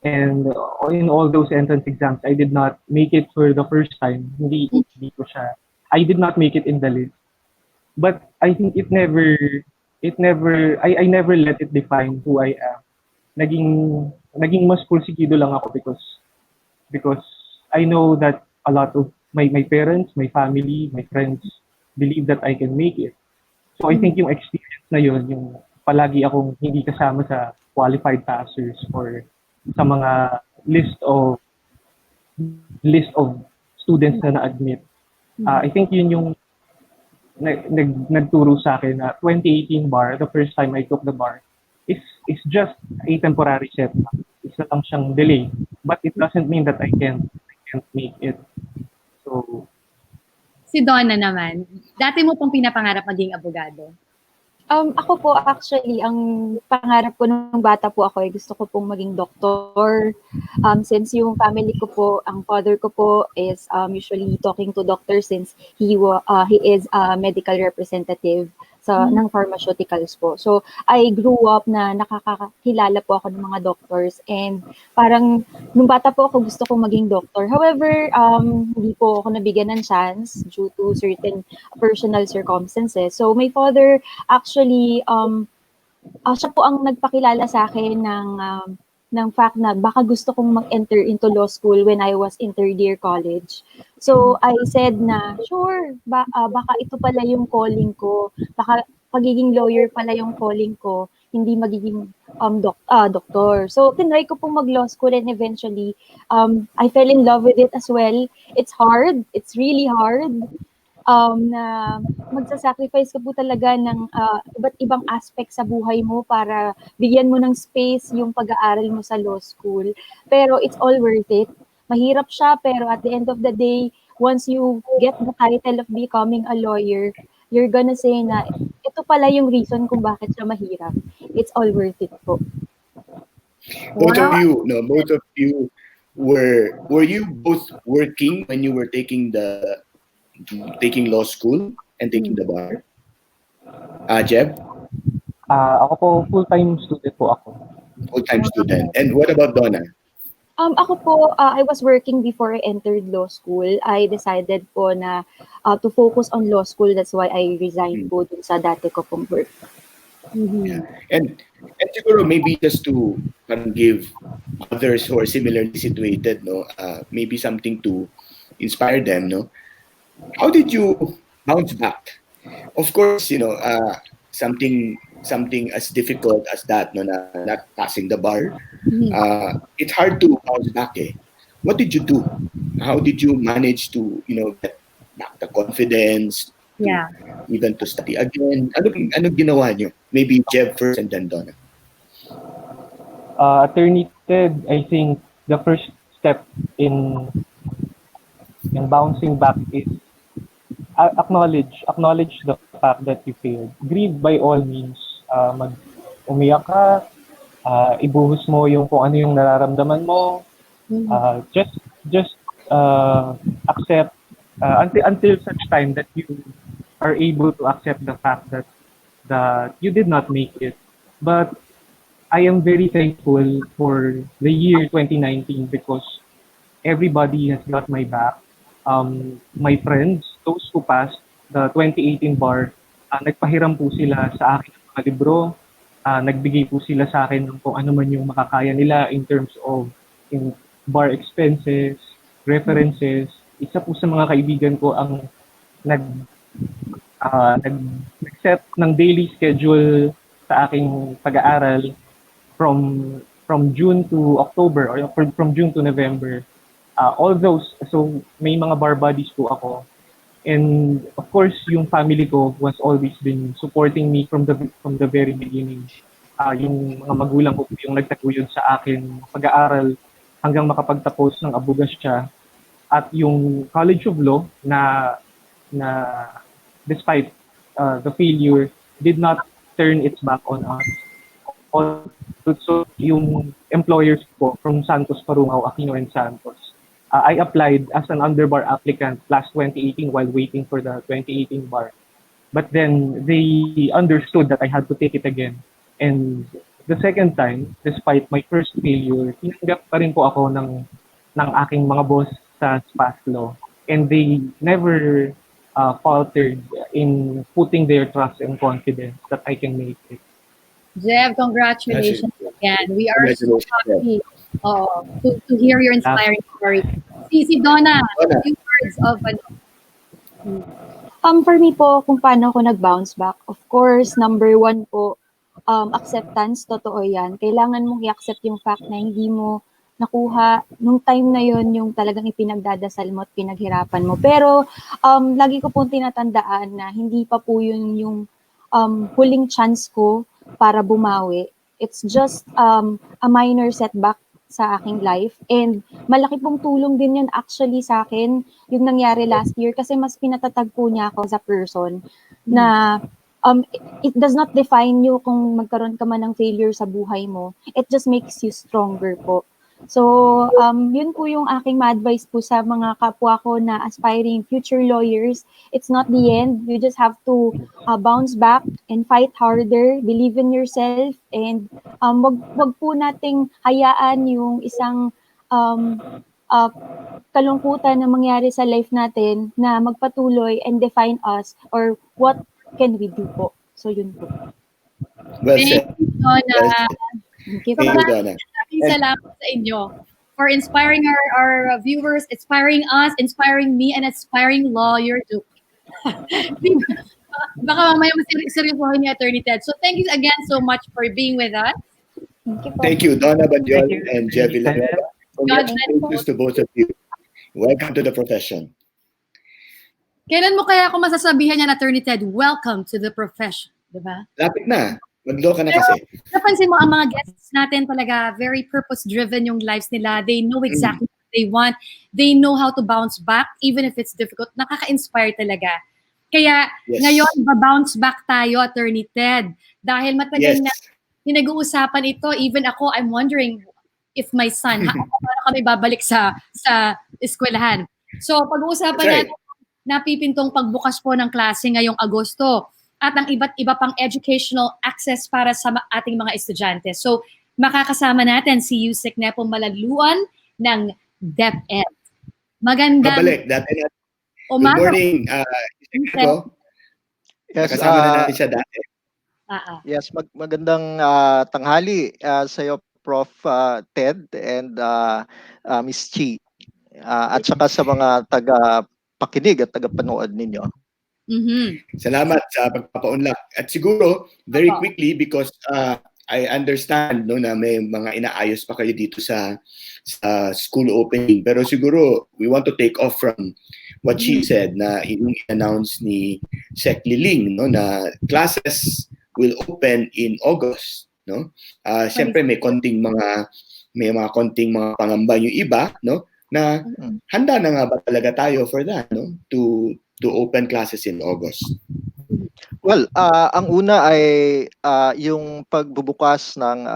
And in all those entrance exams, I did not make it for the first time. Hindi ko siya. I did not make it in the list. But I think I never let it define who I am. Naging mas pursigido lang ako because I know that a lot of my parents, my family, my friends believe that I can make it. So I think yung experience na yun, yung palagi akong hindi kasama sa qualified passers or sa mga list of students na na-admit. I think yun yung nagturo sa akin na 2018 bar, the first time I took the bar, is just a temporary setback. Isa lang siyang delay. But it doesn't mean that I can't make it. So, Si Donna naman, dati mo pong pinapangarap maging abogado? Ako po actually, ang pangarap ko nung bata po ako ay gusto ko pong maging doktor. Since yung family ko po, ang father ko po is usually talking to doctors since he is a medical representative ng pharmaceuticals po. So I grew up na nakakakilala po ako ng mga doctors and parang nung bata po ako gusto kong maging doctor. However, hindi po ako nabigyan ng chance due to certain personal circumstances. So my father actually siya po ang nagpakilala sa akin ng fact na baka gusto kong mag-enter into law school when I was in third year college. So I said na, sure, baka ito pala yung calling ko. Baka pagiging lawyer pala yung calling ko, hindi magiging doktor. So tinry ko pong mag-law school and eventually I fell in love with it as well. It's hard. It's really hard. Na magsasacrifice ka po talaga ng iba't ibang aspect sa buhay mo para bigyan mo ng space yung pag-aaral mo sa law school. Pero it's all worth it. Mahirap siya, pero at the end of the day, once you get the title of becoming a lawyer, you're gonna say na ito pala yung reason kung bakit siya mahirap. It's all worth it po. Both of you were you both working when you were taking law school and taking the bar? Jeb? ako po, full-time student po ako. Full-time student. And what about Donna? Ako po, I was working before I entered law school. I decided po na to focus on law school. That's why I resigned po dun sa dati ko pong work. Yeah. And siguro maybe just to give others who are similarly situated, maybe something to inspire them, how did you bounce back? Of course, something as difficult as that, not passing the bar. It's hard to bounce back. What did you do? How did you manage to, get back the confidence? Even to study again? Ano ginawa niyo? Maybe Jeb first and then Donna. Attorney Ted, I think the first step in bouncing back is acknowledge the fact that you failed. Grieve by all means. Umiyak ka, ibuhos mo yung kung ano yung nararamdaman mo. Just accept until such time that you are able to accept the fact that you did not make it. But I am very thankful for the year 2019 because everybody has got my back. My friends, those who passed the 2018 bar, nagpahiram po sila sa akin ng mga libro, nagbigay po sila sa akin ng kung ano man yung makakaya nila in terms of in bar expenses, references. Isa po sa mga kaibigan ko ang nag nag-set ng daily schedule sa aking pag-aaral from June to October or from June to November. All those, so may mga bar buddies po ako. And of course, yung family ko was always been supporting me from the very beginning. Yung mga magulang ko yung nagtaguyod sa akin pag-aaral hanggang makapagtapos ng abugasya at yung College of Law na despite the failure did not turn its back on us. Also, yung employers ko from Santos Parungaw, Aquino and Santos, I applied as an underbar applicant last 2018 while waiting for the 2018 bar. But then they understood that I had to take it again. And the second time, despite my first failure, tinanggap pa rin po ako ng aking mga boss sa SPAS Law. And they never faltered in putting their trust and confidence that I can make it. Jeff, congratulations again. We are so happy to hear your inspiring story. Si Donna, a few words of For me po, kung paano ako nag-bounce back, of course, number one po, acceptance, totoo yan. Kailangan mong i-accept yung fact na hindi mo nakuha nung time na yon yung talagang ipinagdadasal mo at pinaghirapan mo. Pero lagi ko pong tinatandaan na hindi pa po yun yung huling chance ko para bumawi. It's just a minor setback sa aking life. And malaki pong tulong din yun actually sa akin, yung nangyari last year, kasi mas pinatatag po niya ako sa person na it does not define you kung magkaroon ka man ng failure sa buhay mo. It just makes you stronger po. So, yun po yung aking ma-advise po sa mga kapwa ko na aspiring future lawyers. It's not the end. You just have to bounce back and fight harder, believe in yourself, and wag po nating hayaan yung isang kalungkutan na mangyari sa life natin na magpatuloy and define us or what can we do po. So, yun po. Well said. Thank you, Donna. Thank you. Thank you, Donna. Salamat sa inyo for inspiring our viewers, inspiring us, inspiring me, and inspiring lawyer too. Baka mamaya seryosohin ni Attorney Ted. So thank you again so much for being with us. Thank you po. Thank you, Donna Banjol Thank you. and Jeff Villanueva. Congratulations to both of you. Welcome to the profession. Kailan mo kaya ako masasabihan yan, Attorney Ted, welcome to the profession, di ba? Lapit na. Mag-law ka na kasi. Napansin mo, ang mga guests natin talaga, very purpose-driven yung lives nila. They know exactly what they want. They know how to bounce back, even if it's difficult. Nakaka-inspire talaga. Kaya ngayon, ba-bounce back tayo, Attorney Ted. Dahil matagal na pinag-uusapan ito. Even ako, I'm wondering if my son, paano kami babalik sa eskwelahan. So, pag-uusapan natin, napipintong pagbukas po ng klase ngayong Agosto at ang iba't iba pang educational access para sa ating mga estudyante. So, makakasama natin si Yusek Nepo Malaluan ng DepEd. Magandang Babalik. Good umaga. morning, Yusek Nepo. Yes, Kasama na natin siya dati. Yes, magandang tanghali sa iyo, Prof. Ted and Miss Chi. At saka sa mga taga-pakinig at taga-panood ninyo. Salamat sa pagpapaunlak. At siguro, very quickly, because I understand na may mga inaayos pa kayo dito sa school opening. Pero siguro, we want to take off from what she said na i-announce ni Sec Liling na classes will open in August. Siyempre may mga konting mga pangamba yung iba na handa na nga ba talaga tayo for that to open classes in August? Well, ang una ay yung pagbubukas ng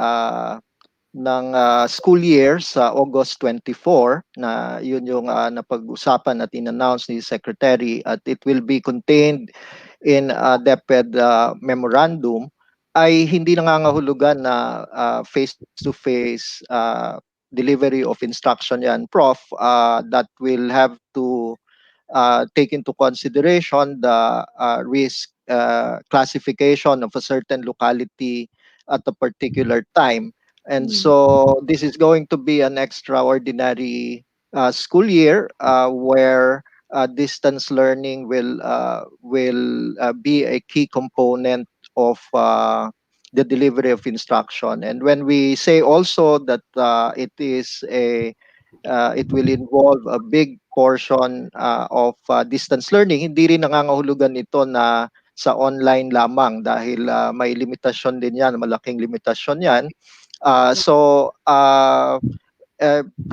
school year sa August 24 na yun yung napag-usapan at in-announce ni Secretary at it will be contained in DepEd memorandum ay hindi nangangahulugan na face-to-face delivery of instruction yan, Prof. That will have to take into consideration the risk classification of a certain locality at a particular time. And so this is going to be an extraordinary school year where distance learning will be a key component of the delivery of instruction. And when we say also that it will involve a big portion of distance learning, hindi rin nangangahulugan ito na sa online lamang dahil may limitasyon din yan, malaking limitasyon yan. Uh,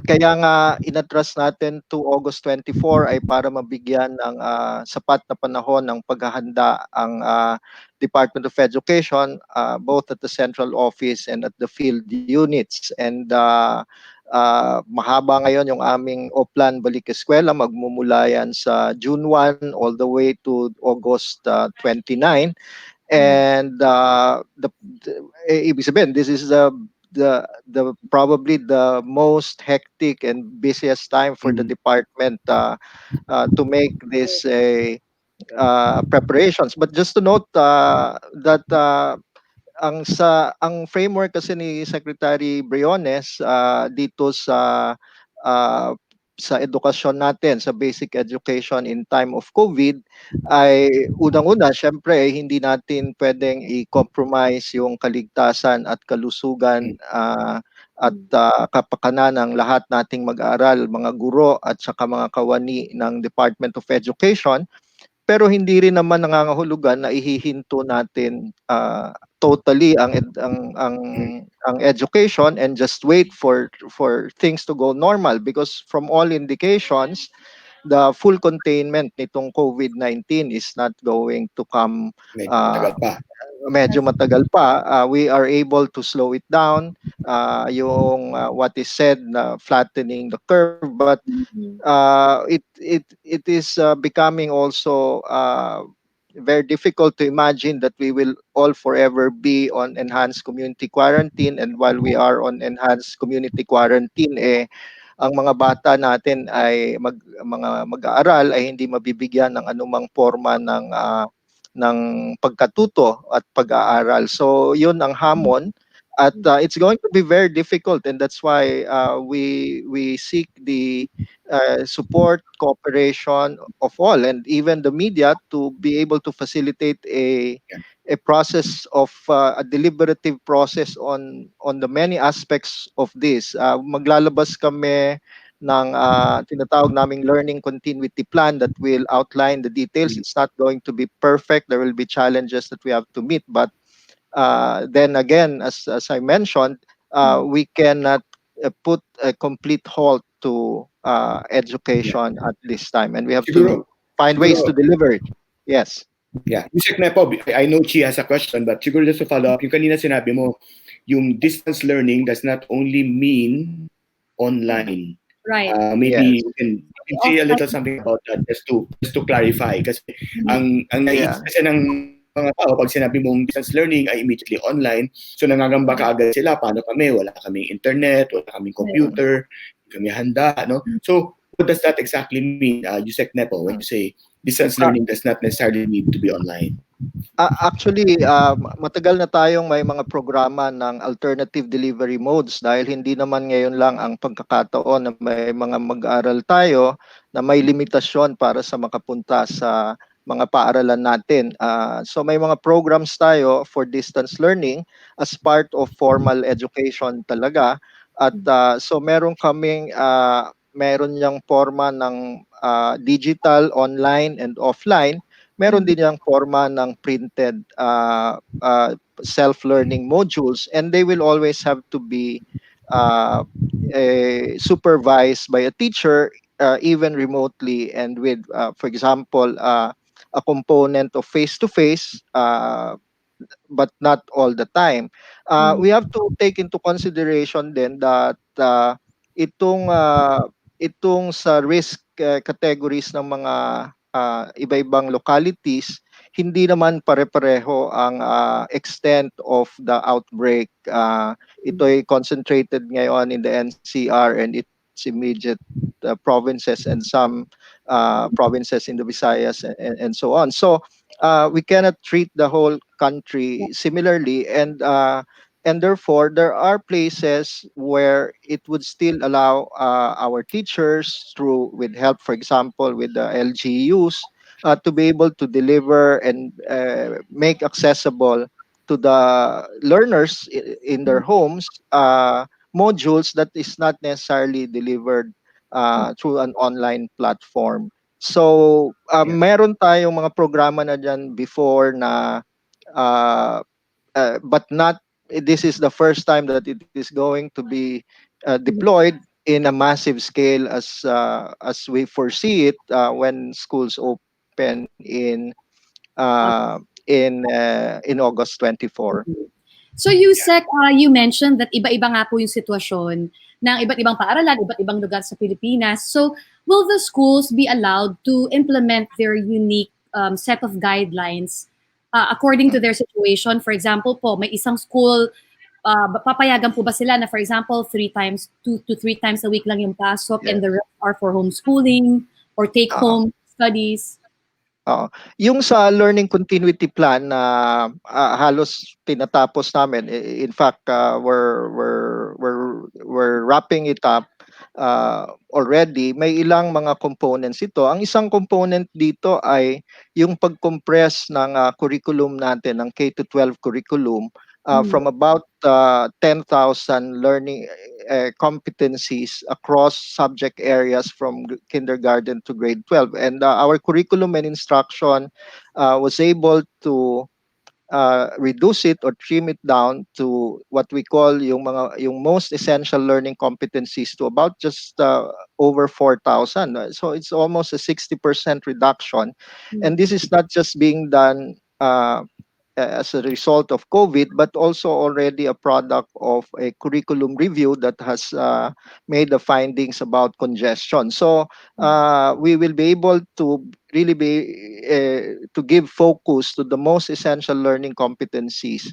Kaya nga inatras natin to August 24 ay para mabigyan ng sapat na panahon ng paghahanda ang Department of Education both at the central office and at the field units. And mahaba ngayon yung aming Oplan Balik Eskwela, magmumula yan sa June 1 all the way to August 29. And ibig sabihin, this is the probably the most hectic and busiest time for the department to make this preparations. But just to note that ang framework kasi ni Secretary Briones dito uh, sa edukasyon natin, sa basic education in time of COVID, ay unang-una, syempre, hindi natin pwedeng i-compromise yung kaligtasan at kalusugan at kapakanan ng lahat nating mag-aaral, mga guro at saka mga kawani ng Department of Education. Pero hindi rin naman nangangahulugan na ihihinto natin totally ang education and just wait for things to go normal, because from all indications the full containment nitong COVID-19 is not going to come medyo matagal pa. We are able to slow it down, yung what is said na flattening the curve, but it is becoming also very difficult to imagine that we will all forever be on enhanced community quarantine. And while we are on enhanced community quarantine, ang mga bata natin ay mga mag-aaral ay hindi mabibigyan ng anumang forma ng pagkatuto at pag-aaral. So yun ang hamon. At it's going to be very difficult, and that's why we seek the support, cooperation of all, and even the media, to be able to facilitate a process of a deliberative process on the many aspects of this. Maglalabas kami ng tinatawag naming learning continuity plan that will outline the details. It's not going to be perfect. There will be challenges that we have to meet, but then again, as I mentioned, we cannot put a complete halt to education at this time, and we have to find ways to deliver it. Yes. Yeah. Yusek Nepo, I know Chi has a question, but siguro just to follow up, yung kanina sinabi mo, yung distance learning does not only mean online. Right. Maybe you can say a little something about that just to clarify. Kasi ang naisip kasi ng mga tao, pag sinabi mong distance learning ay immediately online, so nangangamba ka agad sila, paano kami? Wala kaming internet, wala kaming computer, hindi kami handa, no? So, what does that exactly mean, Yusek Nepo, when you say distance learning does not necessarily need to be online? Actually, matagal na tayong may mga programa ng alternative delivery modes, dahil hindi naman ngayon lang ang pagkakataon na may mga mag-aral tayo na may limitasyon para sa makapunta sa mga paaralan natin. So may mga programs tayo for distance learning as part of formal education talaga. At so meron niyang forma ng digital, online, and offline. Meron din yung forma ng printed self-learning modules, and they will always have to be supervised by a teacher, even remotely, and with, for example, a component of face-to-face, but not all the time. We have to take into consideration then that itong sa risk categories ng mga iba-ibang localities, hindi naman pare-pareho ang extent of the outbreak. Ito ay concentrated ngayon in the NCR, and it its immediate provinces and some provinces in the Visayas and so on. So we cannot treat the whole country similarly, and therefore there are places where it would still allow our teachers through with help, for example, with the LGUs, to be able to deliver and make accessible to the learners in their homes modules that is not necessarily delivered through an online platform. So, Yeah. meron tayong mga programa na dyan before na uh, but not this is the first time that it is going to be deployed in a massive scale as we foresee it when schools open in August 24. So Yusek, you mentioned that iba-iba nga po yung sitwasyon ng iba't ibang paaralan, iba't ibang lugar sa Pilipinas. So will the schools be allowed to implement their unique set of guidelines according to their situation? For example po, may isang school, papayagan po ba sila na for example, 2 to 3 times a week lang yung pasok and Yes. the rest are for homeschooling or take-home studies? Oo. Yung sa learning continuity plan na halos tinatapos namin. In fact, we're wrapping it up already. May ilang mga components ito. Ang isang component dito ay yung pag-compress ng curriculum natin, ng K-12 curriculum from about 10,000 learning competencies across subject areas from kindergarten to grade 12. And our curriculum and instruction was able to reduce it or trim it down to what we call yung most essential learning competencies to about just over 4,000. So it's almost a 60% reduction. And this is not just being done as a result of COVID, but also already a product of a curriculum review that has made the findings about congestion. So we will be able to really be to give focus to the most essential learning competencies.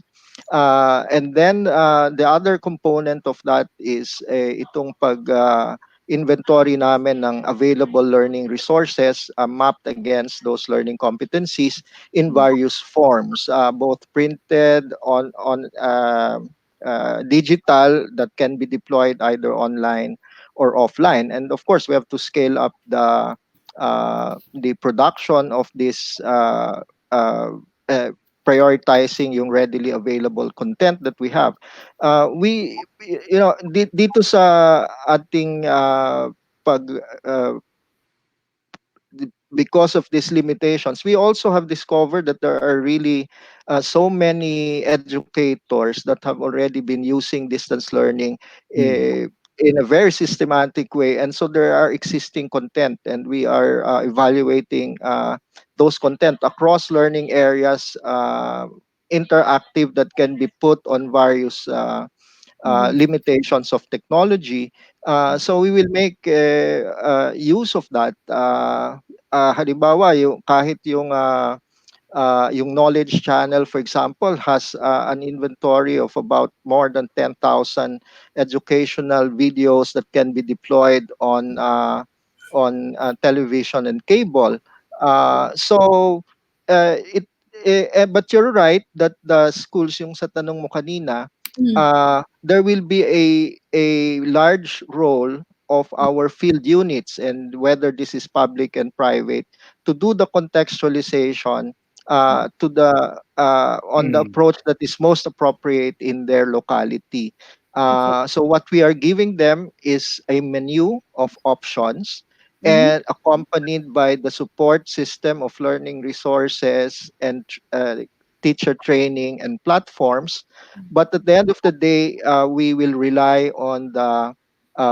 And then the other component of that is itong pag inventory namin ng available learning resources mapped against those learning competencies in various forms, both printed on digital that can be deployed either online or offline. And of course, we have to scale up the production of this. Uh, uh, Prioritizing yung readily available content that we have. We dito sa ating pag because of these limitations, we also have discovered that there are really so many educators that have already been using distance learning in a very systematic way. And so there are existing content, and we are evaluating those content across learning areas, interactive, that can be put on various limitations of technology. So we will make use of that. Halimbawa, yung knowledge channel, for example, has an inventory of about more than 10,000 educational videos that can be deployed on television and cable. So but you're right that the schools, yung sa tanong mo kanina, there will be a large role of our field units, and whether this is public and private, to do the contextualization to the on the approach that is most appropriate in their locality. So what we are giving them is a menu of options, and accompanied by the support system of learning resources and teacher training and platforms. But at the end of the day, we will rely on the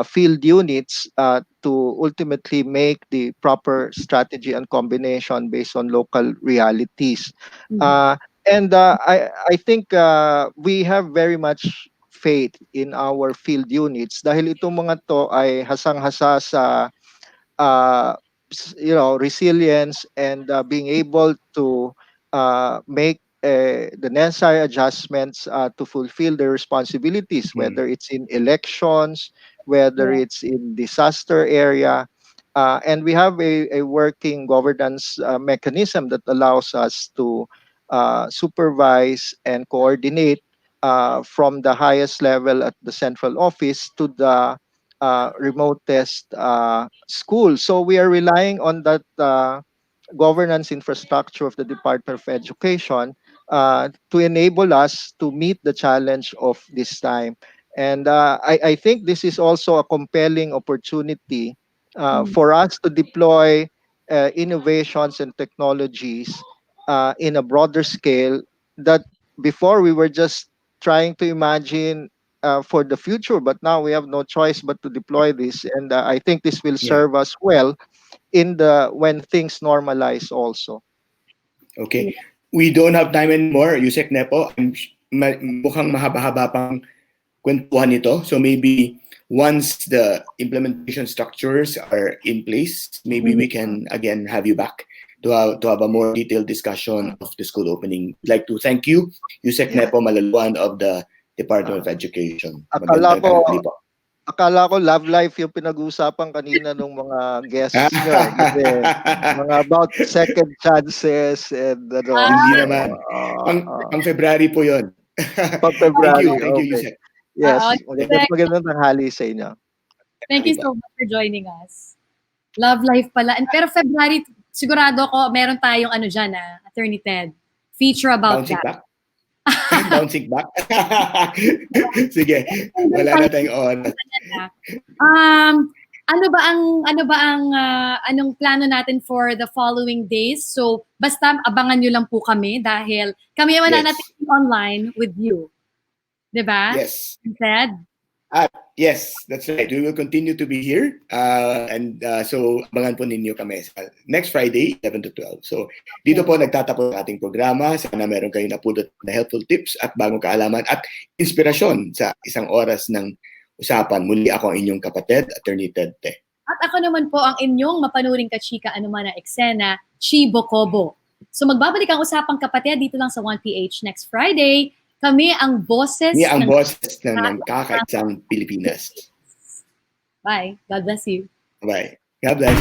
field units to ultimately make the proper strategy and combination based on local realities. And I think we have very much faith in our field units dahil itong mga to ay hasang-hasa sa resilience and being able to make the necessary adjustments to fulfill their responsibilities, whether it's in elections, whether Yeah. it's in disaster area. And we have a working governance mechanism that allows us to supervise and coordinate from the highest level at the central office to the remotest school. So we are relying on that governance infrastructure of the Department of Education to enable us to meet the challenge of this time. And I think this is also a compelling opportunity for us to deploy innovations and technologies in a broader scale that before we were just trying to imagine for the future, but now we have no choice but to deploy this. And I think this will Yeah. serve us well in the when things normalize also. Okay. We don't have time anymore, Yusek Nepo. Mukhang mahaba-haba pang kwentuhan ito. So maybe once the implementation structures are in place, maybe we can again have you back to have a more detailed discussion of the school opening. I'd like to thank you, Yusek Yeah. Nepo Malaluan of the Department of Education. Akala Magandang ko tanghali po. akala ko love life yung pinag-uusapan kanina ng mga guests nyo eh. Kasi mga about second chances and ano. Hindi So, naman. Pang February po yun. pag Thank you, February, thank you, okay. Yusek. Yes, Correct. magandang tanghali sa inyo. Thank you so much for joining us. Love life pala. And, pero February, sigurado ko, meron tayong ano dyan, Attorney Ted. Feature about Bouncing that. back? Bouncing back? Sige, wala na tayong oras. Anong plano natin for the following days? So, basta abangan nyo lang po kami dahil kami ay mananatili online with you. Diba? Yes. Ted? Yes, that's right. We will continue to be here. So, abangan po ninyo kami sa next Friday, 11 to 12. So, dito po nagtatapos ang ating programa. Sana meron kayong napulot na helpful tips at bagong kaalaman at inspirasyon sa isang oras ng usapan. Muli ako ang inyong kapatid, Attorney Ted Te. At ako naman po ang inyong mapanuring kachika anuman na eksena, Chi Bokobo. So, magbabalik ang Usapang Kapatid dito lang sa 1PH next Friday. Kami ang boses Ni ang boses ng kakaisang Pilipinas. Bye. God bless you. Bye. God bless.